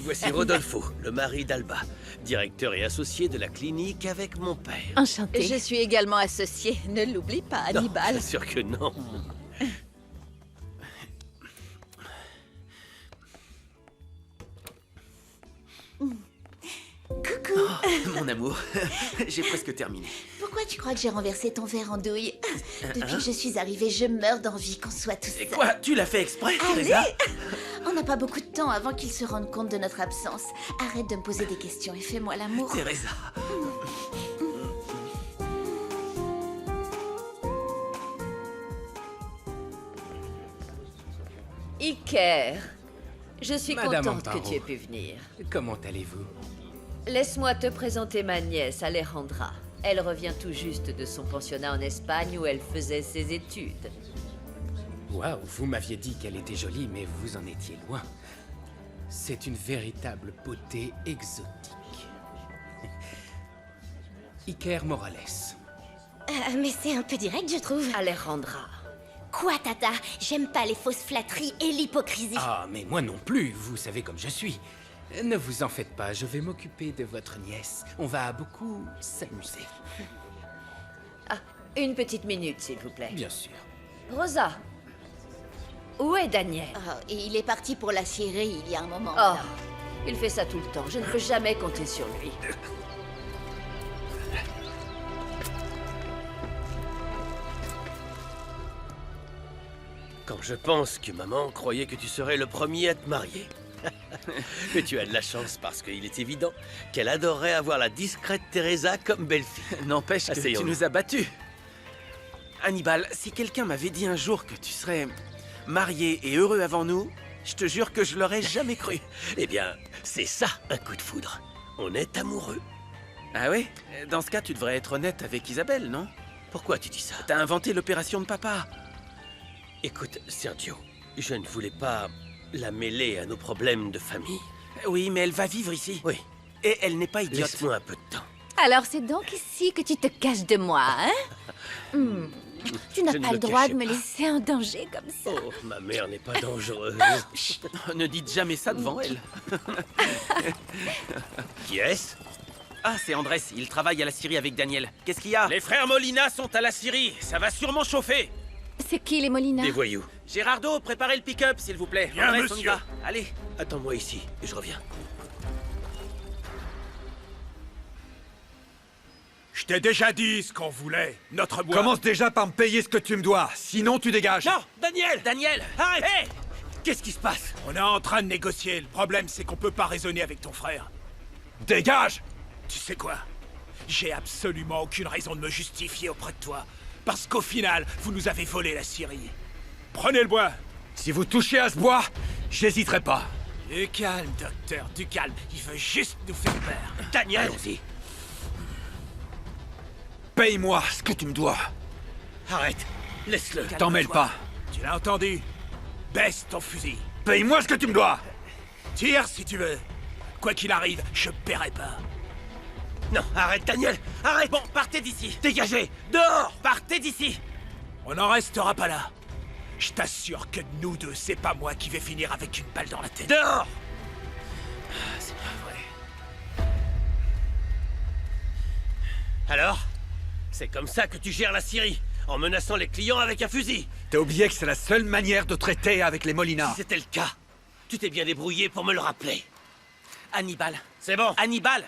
[SPEAKER 2] Voici Rodolfo, le mari d'Alba, directeur et associé de la clinique avec mon père.
[SPEAKER 7] Enchantée.
[SPEAKER 11] Je suis également associée. Ne l'oublie pas,
[SPEAKER 2] Non,
[SPEAKER 11] Hannibal.
[SPEAKER 2] bien sûr que non.
[SPEAKER 11] Coucou.
[SPEAKER 5] Mon amour, j'ai presque terminé.
[SPEAKER 11] Pourquoi tu crois que j'ai renversé ton verre en douille? Depuis que je suis arrivée, je meurs d'envie qu'on soit tous
[SPEAKER 5] Et
[SPEAKER 11] seuls.
[SPEAKER 5] quoi? Tu l'as fait exprès,
[SPEAKER 11] Allez!
[SPEAKER 5] Teresa?
[SPEAKER 11] On n'a pas beaucoup de temps avant qu'ils se rendent compte de notre absence. Arrête de me poser des questions et fais-moi l'amour.
[SPEAKER 5] Teresa.
[SPEAKER 8] Iker, je suis
[SPEAKER 4] Madame
[SPEAKER 8] contente
[SPEAKER 4] Amparo.
[SPEAKER 8] que tu aies pu venir.
[SPEAKER 4] Comment allez-vous?
[SPEAKER 8] Laisse-moi te présenter ma nièce, Alejandra. Elle revient tout juste de son pensionnat en Espagne où elle faisait ses études.
[SPEAKER 4] Waouh, vous m'aviez dit qu'elle était jolie, mais vous en étiez loin. C'est une véritable beauté exotique. Iker Morales.
[SPEAKER 10] Mais c'est un peu direct, je trouve.
[SPEAKER 8] Alejandra.
[SPEAKER 10] Quoi, Tata? J'aime pas les fausses flatteries et l'hypocrisie.
[SPEAKER 4] Ah, mais moi non plus, vous savez comme je suis. Ne vous en faites pas, je vais m'occuper de votre nièce. On va beaucoup s'amuser.
[SPEAKER 8] Ah, une petite minute, s'il vous plaît.
[SPEAKER 4] Bien sûr.
[SPEAKER 8] Rosa, où est Daniel?
[SPEAKER 11] Oh, et il est parti pour la Syrie il y a un moment.
[SPEAKER 8] Oh,
[SPEAKER 11] madame.
[SPEAKER 8] il fait ça tout le temps. Je ne peux jamais compter sur lui.
[SPEAKER 2] Quand je pense que maman croyait que tu serais le premier à te marier. Mais tu as de la chance parce qu'il est évident qu'elle adorerait avoir la discrète Teresa comme belle-fille.
[SPEAKER 5] N'empêche que tu
[SPEAKER 2] Asseyons-nous.
[SPEAKER 5] nous as battus. Hannibal, si quelqu'un m'avait dit un jour que tu serais marié et heureux avant nous, je te jure que je l'aurais jamais cru.
[SPEAKER 2] Eh bien, c'est ça un coup de foudre. On est amoureux.
[SPEAKER 5] Ah ouais? Dans ce cas, tu devrais être honnête avec Isabelle, non?
[SPEAKER 2] Pourquoi tu dis ça?
[SPEAKER 5] T'as inventé l'opération de papa.
[SPEAKER 2] Écoute, Sergio, je ne voulais pas la mêler à nos problèmes de famille.
[SPEAKER 5] Oui, mais elle va vivre ici.
[SPEAKER 2] Oui,
[SPEAKER 5] Et elle n'est pas idiote.
[SPEAKER 2] laisse-moi un peu de temps.
[SPEAKER 7] Alors c'est donc ici que tu te caches de moi, hein? Tu n'as
[SPEAKER 2] Je ne
[SPEAKER 7] pas
[SPEAKER 2] me
[SPEAKER 7] le droit de
[SPEAKER 2] cachais
[SPEAKER 7] me
[SPEAKER 2] pas.
[SPEAKER 7] laisser en danger comme ça.
[SPEAKER 2] Oh, ma mère n'est pas dangereuse.
[SPEAKER 5] Ne dites jamais ça devant elle.
[SPEAKER 2] Qui est-ce?
[SPEAKER 5] Ah, c'est Andrés, il travaille à la Syrie avec Daniel. Qu'est-ce qu'il y a?
[SPEAKER 3] Les frères Molina sont à la Syrie. Ça va sûrement chauffer.
[SPEAKER 7] C'est qui les Molina?
[SPEAKER 2] Des voyous.
[SPEAKER 5] Gérardo, préparez le pick-up, s'il vous plaît.
[SPEAKER 6] Bien,
[SPEAKER 5] Andrés, on y
[SPEAKER 6] monsieur.
[SPEAKER 5] va. Allez.
[SPEAKER 2] Attends-moi ici, et je reviens.
[SPEAKER 6] Je t'ai déjà dit ce qu'on voulait. Notre bois.
[SPEAKER 9] Commence déjà par me payer ce que tu me dois, sinon tu dégages.
[SPEAKER 5] Non, Daniel! Daniel! Arrête!
[SPEAKER 2] Hé! Qu'est-ce qui se passe?
[SPEAKER 6] On est en train de négocier. Le problème, c'est qu'on peut pas raisonner avec ton frère.
[SPEAKER 9] Dégage!
[SPEAKER 6] Tu sais quoi? J'ai absolument aucune raison de me justifier auprès de toi. Parce qu'au final, vous nous avez volé la Syrie. Prenez le bois.
[SPEAKER 9] Si vous touchez à ce bois, j'hésiterai pas.
[SPEAKER 6] Du calme, docteur, du calme. Il veut juste nous faire peur.
[SPEAKER 2] Daniel! Allons-y.
[SPEAKER 9] Paye-moi ce que tu me dois.
[SPEAKER 2] Arrête. Laisse-le.
[SPEAKER 9] T'en mêle pas.
[SPEAKER 6] Tu l'as entendu? Baisse ton fusil.
[SPEAKER 9] Paye-moi ce que tu me dois.
[SPEAKER 6] Tire si tu veux. Quoi qu'il arrive, je paierai pas.
[SPEAKER 2] Non, arrête, Daniel! Arrête!
[SPEAKER 5] Bon, partez d'ici.
[SPEAKER 2] Dégagez! Dehors!
[SPEAKER 5] Partez d'ici.
[SPEAKER 6] On n'en restera pas là. Je t'assure que de nous deux, c'est pas moi qui vais finir avec une balle dans la tête.
[SPEAKER 2] Dehors!
[SPEAKER 5] C'est pas vrai.
[SPEAKER 2] Alors? C'est comme ça que tu gères la Syrie, en menaçant les clients avec un fusil.
[SPEAKER 9] T'as oublié que c'est la seule manière de traiter avec les Molina.
[SPEAKER 2] Si c'était le cas, tu t'es bien débrouillé pour me le rappeler.
[SPEAKER 5] Hannibal.
[SPEAKER 2] C'est bon.
[SPEAKER 5] Hannibal.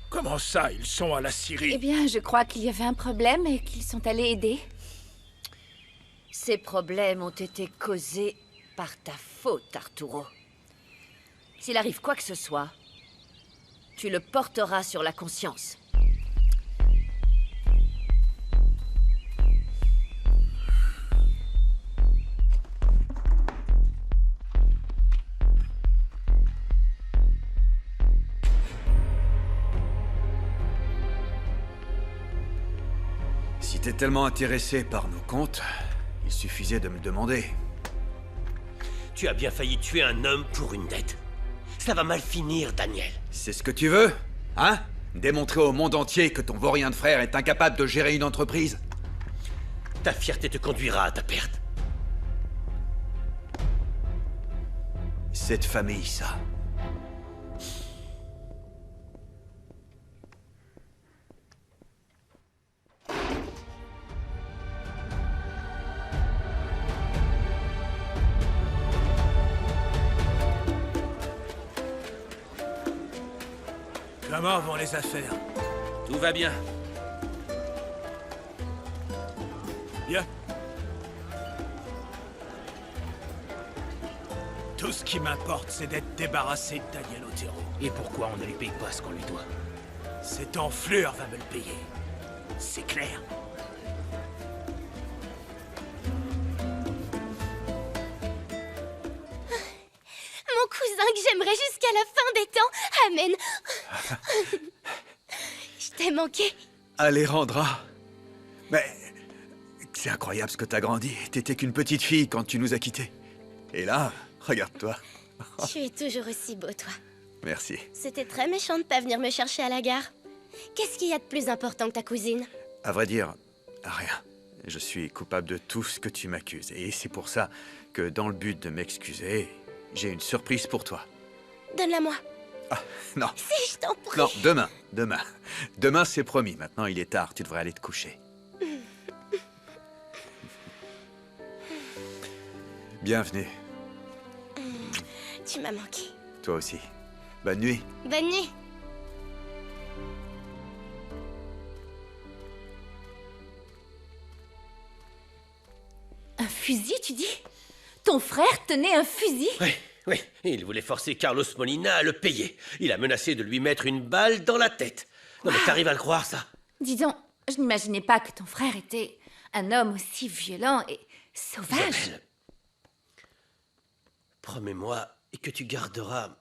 [SPEAKER 6] Comment ça, ils sont à la Syrie?
[SPEAKER 7] Eh bien, je crois qu'il y avait un problème et qu'ils sont allés aider.
[SPEAKER 8] Ces problèmes ont été causés par ta faute, Arturo. S'il arrive quoi que ce soit, tu le porteras sur la conscience.
[SPEAKER 9] Si t'es tellement intéressé par nos comptes, il suffisait de me demander.
[SPEAKER 2] Tu as bien failli tuer un homme pour une dette. Ça va mal finir, Daniel.
[SPEAKER 9] C'est ce que tu veux? Hein? Démontrer au monde entier que ton vaurien de frère est incapable de gérer une entreprise?
[SPEAKER 2] Ta fierté te conduira à ta perte.
[SPEAKER 9] Cette famille, ça.
[SPEAKER 6] Comment vont les affaires?
[SPEAKER 5] Tout va bien.
[SPEAKER 6] Bien. Tout ce qui m'importe, c'est d'être débarrassé de Daniel Otero.
[SPEAKER 4] Et pourquoi on ne lui paye pas ce qu'on lui doit?
[SPEAKER 6] Cette enflure va me le payer. C'est clair.
[SPEAKER 10] Mon cousin que j'aimerais jusqu'à la fin des temps. Amen. Je t'ai manqué.
[SPEAKER 9] Alejandra. Mais... c'est incroyable ce que t'as grandi. T'étais qu'une petite fille quand tu nous as quittés. Et là, regarde-toi.
[SPEAKER 10] Tu es toujours aussi beau, toi.
[SPEAKER 9] Merci.
[SPEAKER 10] C'était très méchant de pas venir me chercher à la gare. Qu'est-ce qu'il y a de plus important que ta cousine?
[SPEAKER 9] À vrai dire, rien. Je suis coupable de tout ce que tu m'accuses. Et c'est pour ça que, dans le but de m'excuser, j'ai une surprise pour toi.
[SPEAKER 10] Donne-la-moi.
[SPEAKER 9] Ah, non.
[SPEAKER 10] Si, je t'en prie.
[SPEAKER 9] Non, demain. Demain. Demain, c'est promis. Maintenant, il est tard. Tu devrais aller te coucher. Bienvenue.
[SPEAKER 10] Tu m'as manqué.
[SPEAKER 9] Toi aussi. Bonne nuit.
[SPEAKER 10] Bonne nuit.
[SPEAKER 7] Un fusil, tu dis? Ton frère tenait un fusil?
[SPEAKER 2] Oui, il voulait forcer Carlos Molina à le payer. Il a menacé de lui mettre une balle dans la tête. Non mais t'arrives à le croire, ça?
[SPEAKER 7] Dis donc, je n'imaginais pas que ton frère était un homme aussi violent et sauvage.
[SPEAKER 2] Isabelle, promets-moi que tu garderas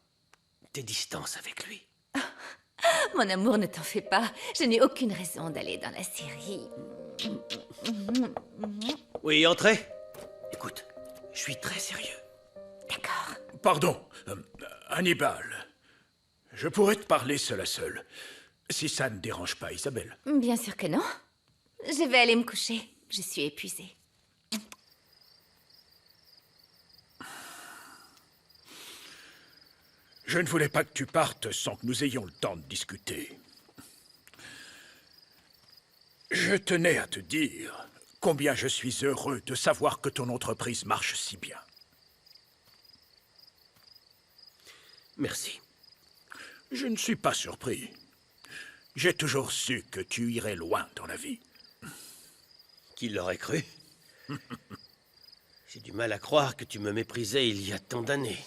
[SPEAKER 2] tes distances avec lui.
[SPEAKER 7] Mon amour, ne t'en fais pas. Je n'ai aucune raison d'aller dans la Syrie.
[SPEAKER 2] Oui, entrez. Écoute, je suis très sérieux.
[SPEAKER 7] D'accord.
[SPEAKER 6] Pardon, Hannibal. Je pourrais te parler seul à seul. Si ça ne dérange pas, Isabelle.
[SPEAKER 7] Bien sûr que non. Je vais aller me coucher. Je suis épuisée.
[SPEAKER 6] Je ne voulais pas que tu partes sans que nous ayons le temps de discuter. Je tenais à te dire combien je suis heureux de savoir que ton entreprise marche si bien.
[SPEAKER 2] Merci.
[SPEAKER 6] Je ne suis pas surpris. J'ai toujours su que tu irais loin dans la vie.
[SPEAKER 2] Qui l'aurait cru? J'ai du mal à croire que tu me méprisais il y a tant d'années.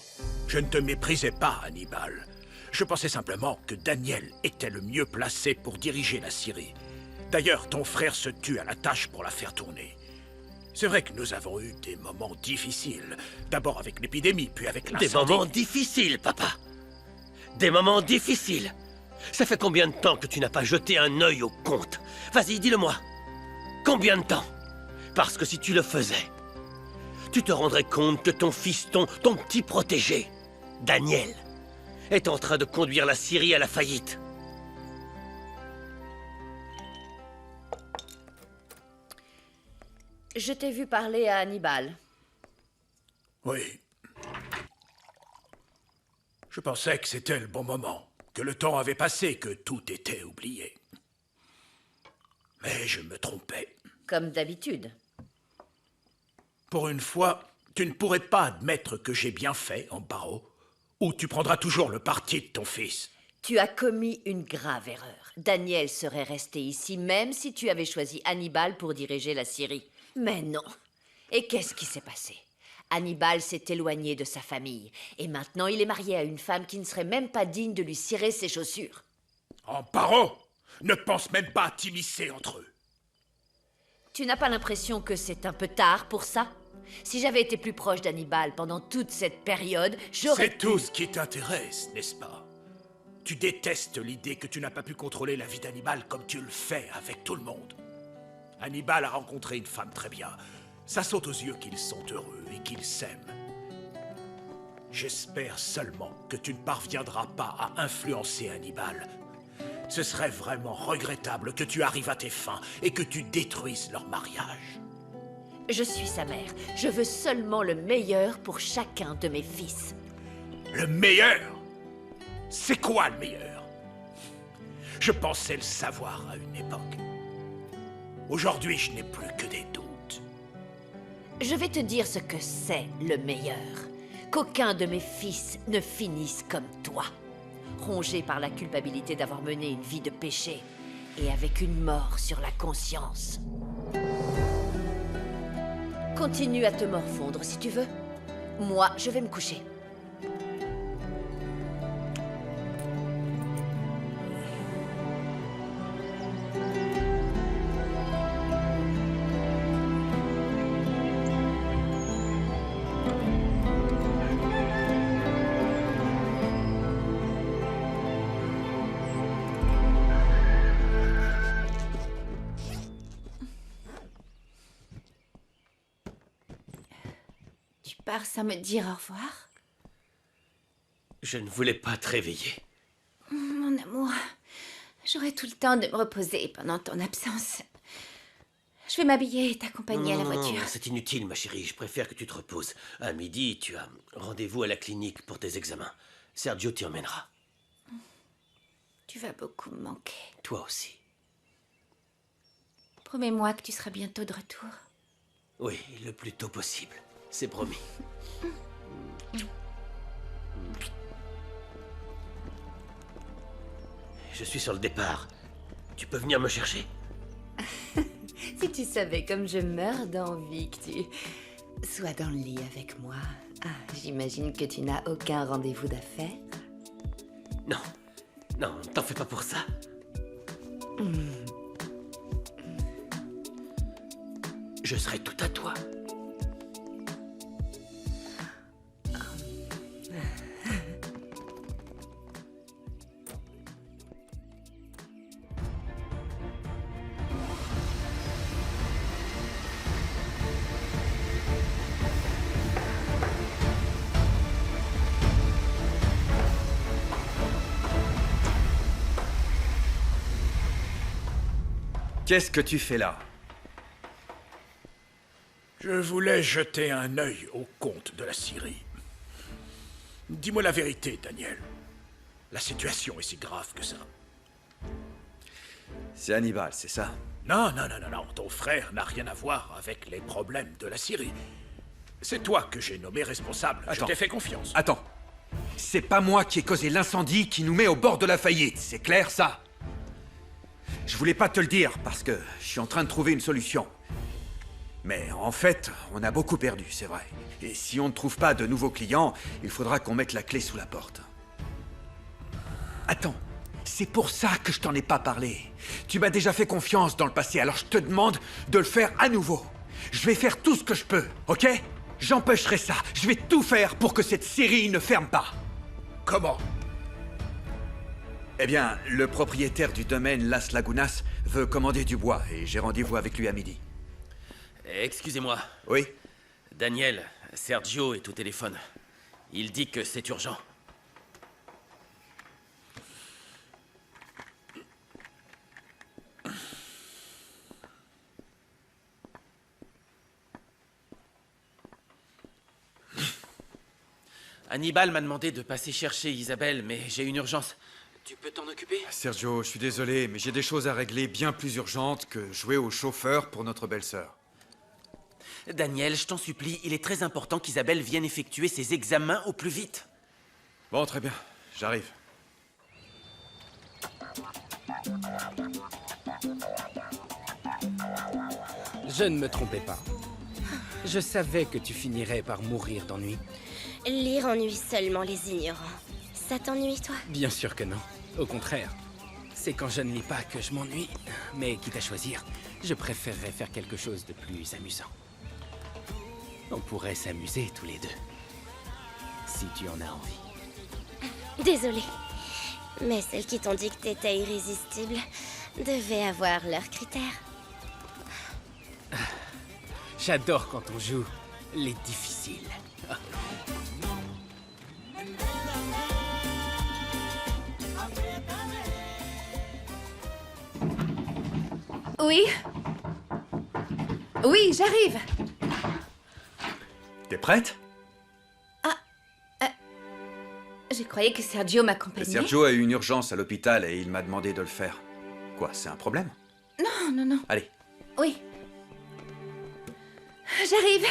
[SPEAKER 6] Je ne te méprisais pas, Hannibal. Je pensais simplement que Daniel était le mieux placé pour diriger la Syrie. D'ailleurs, ton frère se tue à la tâche pour la faire tourner. C'est vrai que nous avons eu des moments difficiles. D'abord avec l'épidémie, puis avec l'incendie.
[SPEAKER 2] Des moments difficiles, papa. Des moments difficiles. Ça fait combien de temps que tu n'as pas jeté un œil au compte? Vas-y, dis-le-moi. Combien de temps? Parce que si tu le faisais, tu te rendrais compte que ton fiston, ton petit protégé, Daniel, est en train de conduire la Syrie à la faillite.
[SPEAKER 8] Je t'ai vu parler à Hannibal.
[SPEAKER 6] Oui. Je pensais que c'était le bon moment, que le temps avait passé, que tout était oublié. Mais je me trompais.
[SPEAKER 8] Comme d'habitude.
[SPEAKER 6] Pour une fois, tu ne pourrais pas admettre que j'ai bien fait, Amparo, ou tu prendras toujours le parti de ton fils.
[SPEAKER 8] Tu as commis une grave erreur. Daniel serait resté ici même si tu avais choisi Hannibal pour diriger la Syrie. Mais non. Et qu'est-ce qui s'est passé? Hannibal s'est éloigné de sa famille. Et maintenant, il est marié à une femme qui ne serait même pas digne de lui cirer ses chaussures.
[SPEAKER 6] Amparo, ne pense même pas à t'immiscer entre eux.
[SPEAKER 8] Tu n'as pas l'impression que c'est un peu tard pour ça? Si j'avais été plus proche d'Hannibal pendant toute cette période, j'aurais...
[SPEAKER 6] C'est tout ce qui t'intéresse, n'est-ce pas? Tu détestes l'idée que tu n'as pas pu contrôler la vie d'Hannibal comme tu le fais avec tout le monde. Hannibal a rencontré une femme très bien. Ça saute aux yeux qu'ils sont heureux et qu'ils s'aiment. J'espère seulement que tu ne parviendras pas à influencer Hannibal. Ce serait vraiment regrettable que tu arrives à tes fins et que tu détruises leur mariage.
[SPEAKER 8] Je suis sa mère. Je veux seulement le meilleur pour chacun de mes fils.
[SPEAKER 6] Le meilleur? C'est quoi le meilleur? Je pensais le savoir à une époque. Aujourd'hui, je n'ai plus que des doutes.
[SPEAKER 8] Je vais te dire ce que c'est le meilleur. Qu'aucun de mes fils ne finisse comme toi. Rongé par la culpabilité d'avoir mené une vie de péché et avec une mort sur la conscience. Continue à te morfondre si tu veux. Moi, je vais me coucher.
[SPEAKER 7] Tu pars sans me dire au revoir?
[SPEAKER 2] Je ne voulais pas te réveiller.
[SPEAKER 7] Mon amour, j'aurai tout le temps de me reposer pendant ton absence. Je vais m'habiller et t'accompagner à la voiture.
[SPEAKER 2] Non, c'est inutile, ma chérie. Je préfère que tu te reposes. À midi, tu as rendez-vous à la clinique pour tes examens. Sergio t'y emmènera.
[SPEAKER 7] Tu vas beaucoup me manquer.
[SPEAKER 2] Toi aussi.
[SPEAKER 7] Promets-moi que tu seras bientôt de retour.
[SPEAKER 2] Oui, le plus tôt possible. C'est promis. Je suis sur le départ. Tu peux venir me chercher?
[SPEAKER 7] Si tu savais comme je meurs d'envie que tu sois dans le lit avec moi. Ah, j'imagine que tu n'as aucun rendez-vous d'affaires.
[SPEAKER 2] Non, non, t'en fais pas pour ça. Je serai tout à toi.
[SPEAKER 9] Qu'est-ce que tu fais là?
[SPEAKER 6] Je voulais jeter un œil au compte de la Syrie. Dis-moi la vérité, Daniel. La situation est si grave que ça.
[SPEAKER 9] C'est Hannibal, c'est ça?
[SPEAKER 6] Non. Ton frère n'a rien à voir avec les problèmes de la Syrie. C'est toi que j'ai nommé responsable.
[SPEAKER 9] Attends.
[SPEAKER 6] Je t'ai fait confiance.
[SPEAKER 9] Attends. C'est pas moi qui ai causé l'incendie qui nous met au bord de la faillite, c'est clair, ça? Je voulais pas te le dire, parce que je suis en train de trouver une solution. Mais en fait, on a beaucoup perdu, c'est vrai. Et si on ne trouve pas de nouveaux clients, il faudra qu'on mette la clé sous la porte. Attends, c'est pour ça que je t'en ai pas parlé. Tu m'as déjà fait confiance dans le passé, alors je te demande de le faire à nouveau. Je vais faire tout ce que je peux, ok? J'empêcherai ça. Je vais tout faire pour que cette série ne ferme pas.
[SPEAKER 6] Comment?
[SPEAKER 9] Eh bien, le propriétaire du domaine Las Lagunas veut commander du bois et j'ai rendez-vous avec lui à midi.
[SPEAKER 5] Excusez-moi.
[SPEAKER 9] Oui?
[SPEAKER 5] Daniel, Sergio est au téléphone. Il dit que c'est urgent. Hannibal m'a demandé de passer chercher Isabelle, mais j'ai une urgence. Tu peux t'en occuper?
[SPEAKER 9] Sergio, je suis désolé, mais j'ai des choses à régler bien plus urgentes que jouer au chauffeur pour notre belle-sœur.
[SPEAKER 5] Daniel, je t'en supplie, il est très important qu'Isabelle vienne effectuer ses examens au plus vite.
[SPEAKER 9] Bon, très bien. J'arrive.
[SPEAKER 4] Je ne me trompais pas. Je savais que tu finirais par mourir d'ennui.
[SPEAKER 10] Lire ennuie seulement les ignorants. Ça t'ennuie, toi?
[SPEAKER 4] Bien sûr que non. Au contraire. C'est quand je ne lis pas que je m'ennuie. Mais quitte à choisir, je préférerais faire quelque chose de plus amusant. On pourrait s'amuser tous les deux. Si tu en as envie.
[SPEAKER 10] Désolée. Mais celles qui t'ont dit que t'étais irrésistible devaient avoir leurs critères.
[SPEAKER 4] J'adore quand on joue les difficiles.
[SPEAKER 7] Oui? Oui, j'arrive.
[SPEAKER 9] T'es prête?
[SPEAKER 7] Je croyais que Sergio m'accompagnait.
[SPEAKER 9] Sergio a eu une urgence à l'hôpital et il m'a demandé de le faire. Quoi, c'est un problème?
[SPEAKER 7] Non, non, non.
[SPEAKER 9] Allez.
[SPEAKER 7] Oui. J'arrive.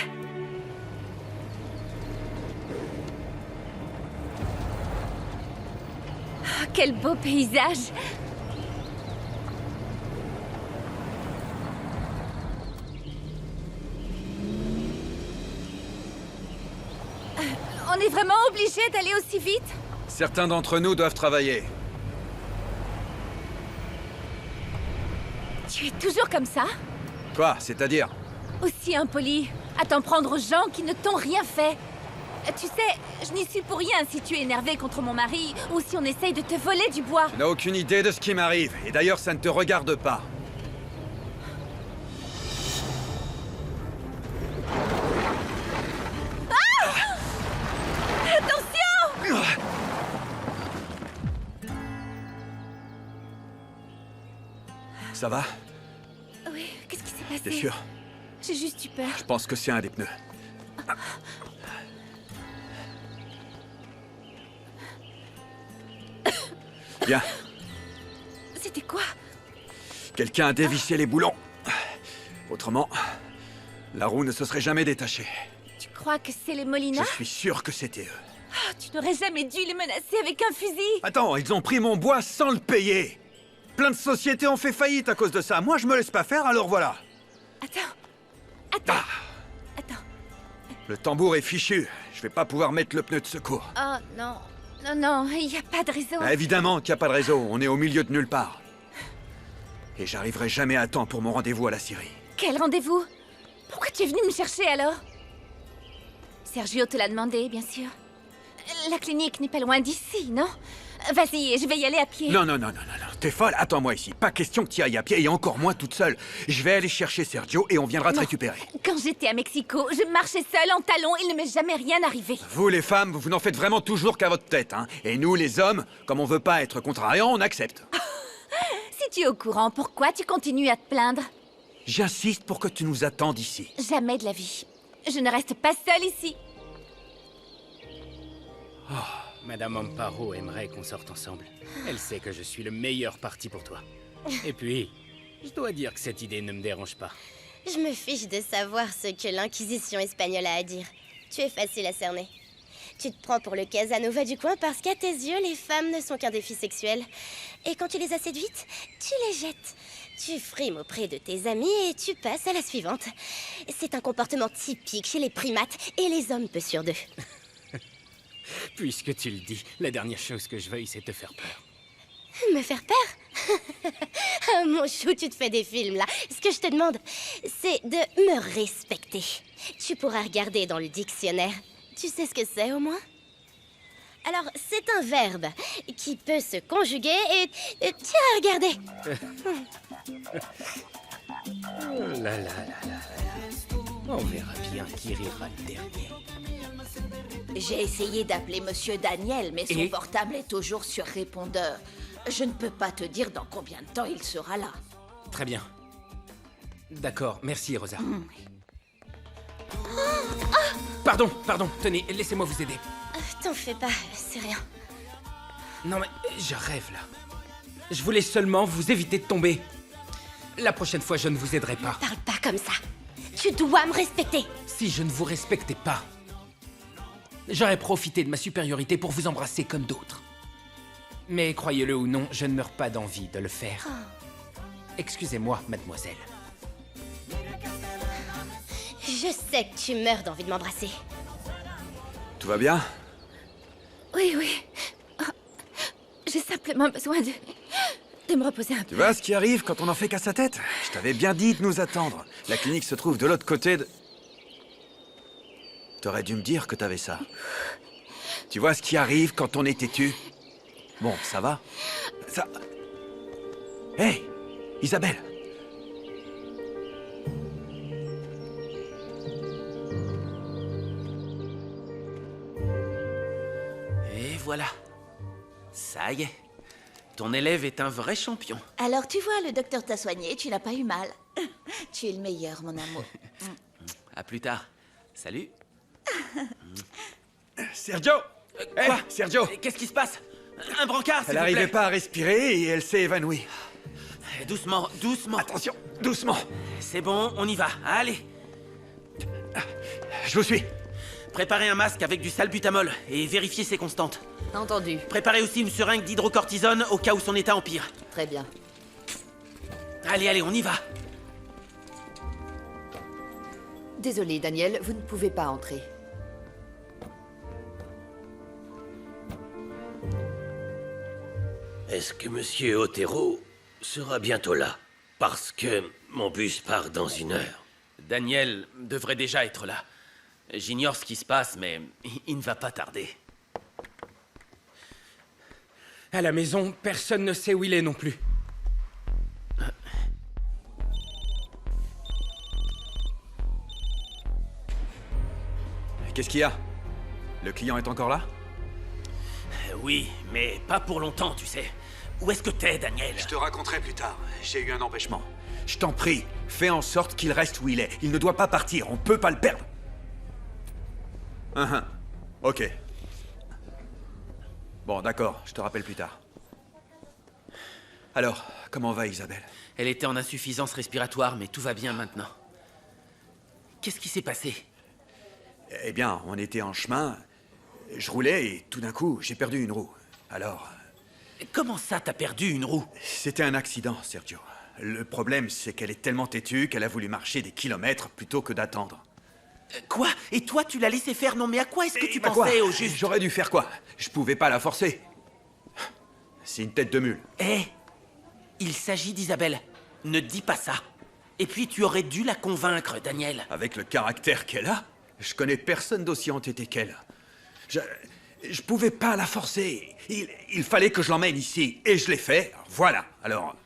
[SPEAKER 7] Oh, quel beau paysage. On est vraiment obligé d'aller aussi vite?
[SPEAKER 9] Certains d'entre nous doivent travailler.
[SPEAKER 7] Tu es toujours comme ça?
[SPEAKER 9] Quoi, c'est-à-dire?
[SPEAKER 7] Aussi impoli, à t'en prendre aux gens qui ne t'ont rien fait. Tu sais, je n'y suis pour rien si tu es énervé contre mon mari ou si on essaye de te voler du bois.
[SPEAKER 9] Tu n'as aucune idée de ce qui m'arrive. Et d'ailleurs, ça ne te regarde pas.
[SPEAKER 7] Attention!
[SPEAKER 9] Ça va?
[SPEAKER 7] Oui, qu'est-ce qui s'est passé?
[SPEAKER 9] T'es sûr?
[SPEAKER 7] J'ai juste eu peur.
[SPEAKER 9] Je pense que c'est un des pneus. Bien.
[SPEAKER 7] C'était quoi?
[SPEAKER 9] Quelqu'un a dévissé les boulons. Autrement, la roue ne se serait jamais détachée.
[SPEAKER 7] Tu crois que c'est les Molina?
[SPEAKER 9] Je suis sûr que c'était eux.
[SPEAKER 7] Ah, tu n'aurais jamais dû les menacer avec un fusil.
[SPEAKER 9] Attends, ils ont pris mon bois sans le payer. Plein de sociétés ont fait faillite à cause de ça. Moi, je me laisse pas faire, alors voilà.
[SPEAKER 7] Attends. Attends.
[SPEAKER 9] Le tambour est fichu. Je vais pas pouvoir mettre le pneu de secours.
[SPEAKER 7] Oh non. Non, non, il n'y a pas de réseau.
[SPEAKER 9] Évidemment qu'il n'y a pas de réseau. On est au milieu de nulle part. Et j'arriverai jamais à temps pour mon rendez-vous à la Syrie.
[SPEAKER 7] Quel rendez-vous? Pourquoi tu es venu me chercher alors? Sergio te l'a demandé, bien sûr. La clinique n'est pas loin d'ici, non? Vas-y, je vais y aller à pied.
[SPEAKER 9] Non, non, non, non, non, non. T'es folle? Attends-moi ici. Pas question que tu ailles à pied et encore moins toute seule. Je vais aller chercher Sergio et on viendra te récupérer.
[SPEAKER 7] Quand j'étais à Mexico, je marchais seule en talons. Il ne m'est jamais rien arrivé.
[SPEAKER 9] Vous, les femmes, vous n'en faites vraiment toujours qu'à votre tête, hein. Et nous, les hommes, comme on veut pas être contrariants, on accepte.
[SPEAKER 7] Si tu es au courant, pourquoi tu continues à te plaindre?
[SPEAKER 9] J'insiste pour que tu nous attendes ici.
[SPEAKER 7] Jamais de la vie. Je ne reste pas seule ici.
[SPEAKER 4] Oh, Madame Amparo aimerait qu'on sorte ensemble. Elle sait que je suis le meilleur parti pour toi. Et puis, je dois dire que cette idée ne me dérange pas.
[SPEAKER 10] Je me fiche de savoir ce que l'Inquisition espagnole a à dire. Tu es facile à cerner. Tu te prends pour le Casanova du coin parce qu'à tes yeux, les femmes ne sont qu'un défi sexuel. Et quand tu les as séduites, tu les jettes. Tu frimes auprès de tes amis et tu passes à la suivante. C'est un comportement typique chez les primates et les hommes peu sûrs d'eux.
[SPEAKER 4] Puisque tu le dis, la dernière chose que je veuille, c'est te faire peur.
[SPEAKER 10] Me faire peur? Ah, mon chou, tu te fais des films, là. Ce que je te demande, c'est de me respecter. Tu pourras regarder dans le dictionnaire. Tu sais ce que c'est, au moins? Alors, c'est un verbe qui peut se conjuguer et tiens, regardez.
[SPEAKER 4] Oh là là là là. On verra bien qui rira le dernier.
[SPEAKER 11] J'ai essayé d'appeler Monsieur Daniel, mais son
[SPEAKER 4] Et
[SPEAKER 11] portable est toujours sur répondeur. Je ne peux pas te dire dans combien de temps il sera là.
[SPEAKER 4] Très bien. D'accord, merci Rosa. Pardon, tenez, laissez-moi vous aider.
[SPEAKER 10] T'en fais pas, c'est rien.
[SPEAKER 4] Non mais, je rêve là. Je voulais seulement vous éviter de tomber. La prochaine fois, je ne vous aiderai pas.
[SPEAKER 10] Parle pas comme ça. Tu dois me respecter.
[SPEAKER 4] Si je ne vous respectais pas, j'aurais profité de ma supériorité pour vous embrasser comme d'autres. Mais croyez-le ou non, je ne meurs pas d'envie de le faire. Excusez-moi, mademoiselle.
[SPEAKER 10] Je sais que tu meurs d'envie de m'embrasser.
[SPEAKER 9] Tout va bien?
[SPEAKER 7] Oui, oui. Oh, j'ai simplement besoin de me reposer un peu.
[SPEAKER 9] Tu vois ce qui arrive quand on en fait qu'à sa tête? Je t'avais bien dit de nous attendre. La clinique se trouve de l'autre côté de... T'aurais dû me dire que t'avais ça. Tu vois ce qui arrive quand on est têtu? Bon, ça va? Ça... Hé, Isabelle!
[SPEAKER 5] Et voilà. Ça y est. Ton élève est un vrai champion.
[SPEAKER 11] Alors tu vois, le docteur t'a soigné, tu n'as pas eu mal. Tu es le meilleur, mon amour.
[SPEAKER 5] À plus tard. Salut.
[SPEAKER 9] Sergio!
[SPEAKER 5] Quoi?
[SPEAKER 9] Sergio!
[SPEAKER 5] Qu'est-ce qui se passe? Un brancard, s'il
[SPEAKER 9] Elle
[SPEAKER 5] vous plaît.
[SPEAKER 9] n'arrivait pas à respirer et elle s'est évanouie.
[SPEAKER 5] Doucement, doucement.
[SPEAKER 9] Attention, doucement.
[SPEAKER 5] C'est bon, on y va. Allez.
[SPEAKER 9] Je vous suis.
[SPEAKER 5] Préparez un masque avec du salbutamol et vérifiez ses constantes.
[SPEAKER 8] Entendu.
[SPEAKER 5] Préparez aussi une seringue d'hydrocortisone au cas où son état empire.
[SPEAKER 8] Très bien.
[SPEAKER 5] Allez, allez, on y va.
[SPEAKER 8] Désolé, Daniel, vous ne pouvez pas entrer.
[SPEAKER 2] Est-ce que Monsieur Otero sera bientôt là? Parce que mon bus part dans 1 heure.
[SPEAKER 5] Daniel devrait déjà être là. J'ignore ce qui se passe, mais il ne va pas tarder.
[SPEAKER 4] À la maison, personne ne sait où il est non plus.
[SPEAKER 9] Qu'est-ce qu'il y a? Le client est encore là?
[SPEAKER 5] Oui, mais pas pour longtemps, tu sais. Où est-ce que t'es, Daniel?
[SPEAKER 9] Je te raconterai plus tard. J'ai eu un empêchement. Je t'en prie, fais en sorte qu'il reste où il est. Il ne doit pas partir, on peut pas le perdre. Ok. Bon, d'accord, je te rappelle plus tard. Alors, comment va Isabelle?
[SPEAKER 5] Elle était en insuffisance respiratoire, mais tout va bien maintenant. Qu'est-ce qui s'est passé?
[SPEAKER 9] Eh bien, on était en chemin. Je roulais et tout d'un coup, j'ai perdu une roue. Alors...
[SPEAKER 5] Comment ça, t'as perdu une roue?
[SPEAKER 9] C'était un accident, Sergio. Le problème, c'est qu'elle est tellement têtue qu'elle a voulu marcher des kilomètres plutôt que d'attendre.
[SPEAKER 5] Quoi? Et toi, tu l'as laissé faire? Non, mais à quoi est-ce que tu
[SPEAKER 9] Bah
[SPEAKER 5] pensais
[SPEAKER 9] quoi?
[SPEAKER 5] au juste?
[SPEAKER 9] J'aurais dû faire quoi? Je pouvais pas la forcer. C'est une tête de mule.
[SPEAKER 5] Hé, il s'agit d'Isabelle. Ne dis pas ça. Et puis, tu aurais dû la convaincre, Daniel.
[SPEAKER 9] Avec le caractère qu'elle a, je connais personne d'aussi entêté qu'elle. Je pouvais pas la forcer. Il fallait que je l'emmène ici. Et je l'ai fait. Voilà. Alors,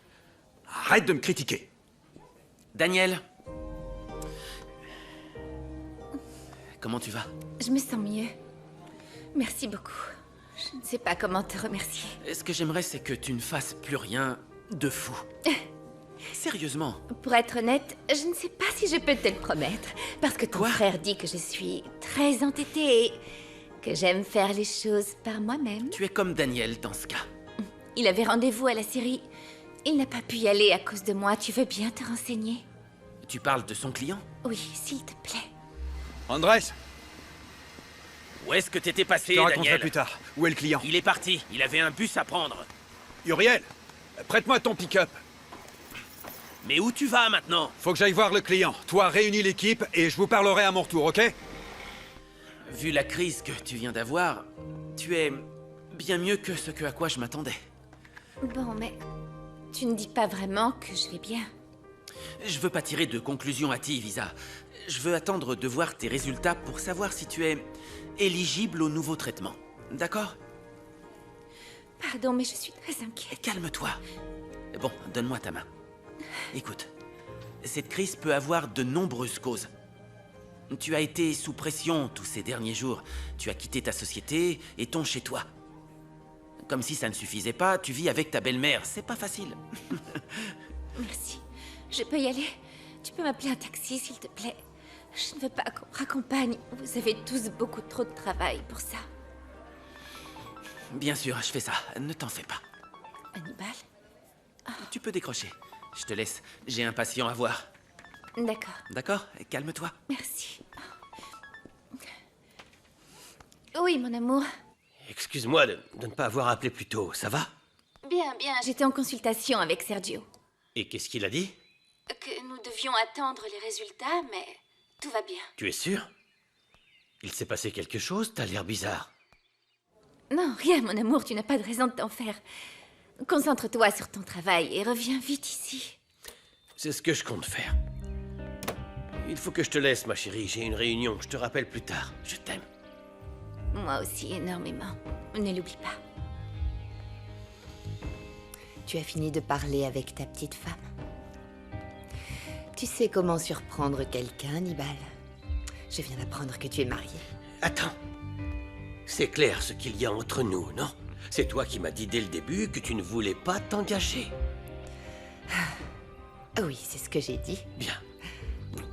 [SPEAKER 9] arrête de me critiquer.
[SPEAKER 5] Daniel. Comment tu vas?
[SPEAKER 7] Je me sens mieux. Merci beaucoup. Je ne sais pas comment te remercier.
[SPEAKER 5] Ce que j'aimerais, c'est que tu ne fasses plus rien de fou. Sérieusement.
[SPEAKER 7] Pour être honnête, je ne sais pas si je peux te le promettre. Parce que ton frère dit que je suis très entêtée et que j'aime faire les choses par moi-même.
[SPEAKER 5] Tu es comme Daniel dans ce cas.
[SPEAKER 7] Il avait rendez-vous à la Syrie. Il n'a pas pu y aller à cause de moi. Tu veux bien te renseigner?
[SPEAKER 5] Tu parles de son client?
[SPEAKER 7] Oui, s'il te plaît.
[SPEAKER 9] Andrés,
[SPEAKER 5] Où est-ce que t'étais passé,
[SPEAKER 9] je te raconterai
[SPEAKER 5] Daniel?
[SPEAKER 9] plus tard. Où est le client?
[SPEAKER 5] Il est parti. Il avait un bus à prendre.
[SPEAKER 9] Uriel, prête-moi ton pick-up.
[SPEAKER 5] Mais où tu vas maintenant?
[SPEAKER 9] Faut que j'aille voir le client. Toi, réunis l'équipe et je vous parlerai à mon retour, ok?
[SPEAKER 5] Vu la crise que tu viens d'avoir, tu es bien mieux que ce à quoi je m'attendais.
[SPEAKER 7] Bon, mais tu ne dis pas vraiment que je vais bien.
[SPEAKER 5] Je veux pas tirer de conclusion hâtive, Isa. Je veux attendre de voir tes résultats pour savoir si tu es éligible au nouveau traitement. D'accord?
[SPEAKER 7] Pardon, mais je suis très inquiète.
[SPEAKER 5] Calme-toi. Bon, donne-moi ta main. Écoute, cette crise peut avoir de nombreuses causes. Tu as été sous pression tous ces derniers jours. Tu as quitté ta société et ton chez-toi. Comme si ça ne suffisait pas, tu vis avec ta belle-mère. C'est pas facile.
[SPEAKER 7] Merci. Je peux y aller? Tu peux m'appeler un taxi, s'il te plaît? Je ne veux pas qu'on me raccompagne. Vous avez tous beaucoup trop de travail pour ça.
[SPEAKER 5] Bien sûr, je fais ça. Ne t'en fais pas.
[SPEAKER 7] Hannibal?
[SPEAKER 5] Tu peux décrocher. Je te laisse. J'ai un patient à voir.
[SPEAKER 7] D'accord,
[SPEAKER 5] D'accord? Calme-toi.
[SPEAKER 7] merci. Oui, mon amour.
[SPEAKER 2] Excuse-moi de ne pas avoir appelé plus tôt, ça va?
[SPEAKER 7] Bien, bien, j'étais en consultation avec Sergio.
[SPEAKER 2] Et qu'est-ce qu'il a dit?
[SPEAKER 7] Que nous devions attendre les résultats, mais tout va bien.
[SPEAKER 2] Tu es sûr? Il s'est passé quelque chose? T'as l'air bizarre.
[SPEAKER 7] Non, rien, mon amour, tu n'as pas de raison de t'en faire. Concentre-toi sur ton travail et reviens vite ici.
[SPEAKER 2] C'est ce que je compte faire. Il faut que je te laisse, ma chérie. J'ai une réunion. Je te rappelle plus tard. Je t'aime.
[SPEAKER 7] Moi aussi, énormément. Ne l'oublie pas.
[SPEAKER 8] Tu as fini de parler avec ta petite femme. Tu sais comment surprendre quelqu'un, Hannibal? Je viens d'apprendre que tu es marié.
[SPEAKER 2] Attends. C'est clair ce qu'il y a entre nous, non? C'est toi qui m'as dit dès le début que tu ne voulais pas t'engager.
[SPEAKER 8] Oui, c'est ce que j'ai dit.
[SPEAKER 2] Bien.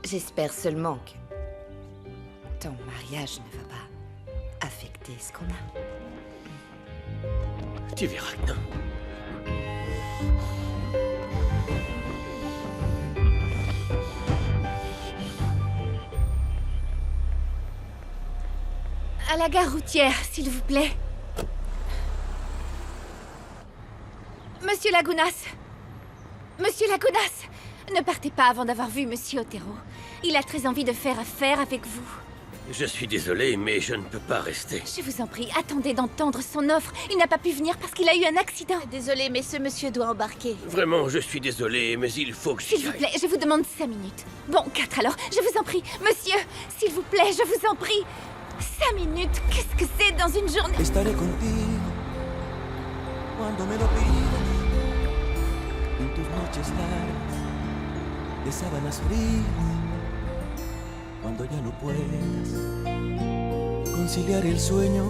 [SPEAKER 8] J'espère seulement que ton mariage ne va pas affecter ce qu'on a.
[SPEAKER 2] Tu verras que non.
[SPEAKER 7] À la gare routière, s'il vous plaît. Monsieur Lagunas! Monsieur Lagunas! Ne partez pas avant d'avoir vu Monsieur Otero. Il a très envie de faire affaire avec vous.
[SPEAKER 2] Je suis désolé, mais je ne peux pas rester.
[SPEAKER 7] Je vous en prie, attendez d'entendre son offre. Il n'a pas pu venir parce qu'il a eu un accident.
[SPEAKER 11] Désolée, mais ce monsieur doit embarquer.
[SPEAKER 2] Vraiment, je suis désolé, mais il faut que j'y
[SPEAKER 7] S'il vous
[SPEAKER 2] aille.
[SPEAKER 7] plaît, je vous demande 5 minutes. Bon, 4 alors, je vous en prie. Monsieur, s'il vous plaît, je vous en prie. 5 minutes, qu'est-ce que c'est dans une journée?
[SPEAKER 1] Estaré contigo cuando me lo pidas en tus noches largas de sábanas frías cuando ya no puedas conciliar el sueño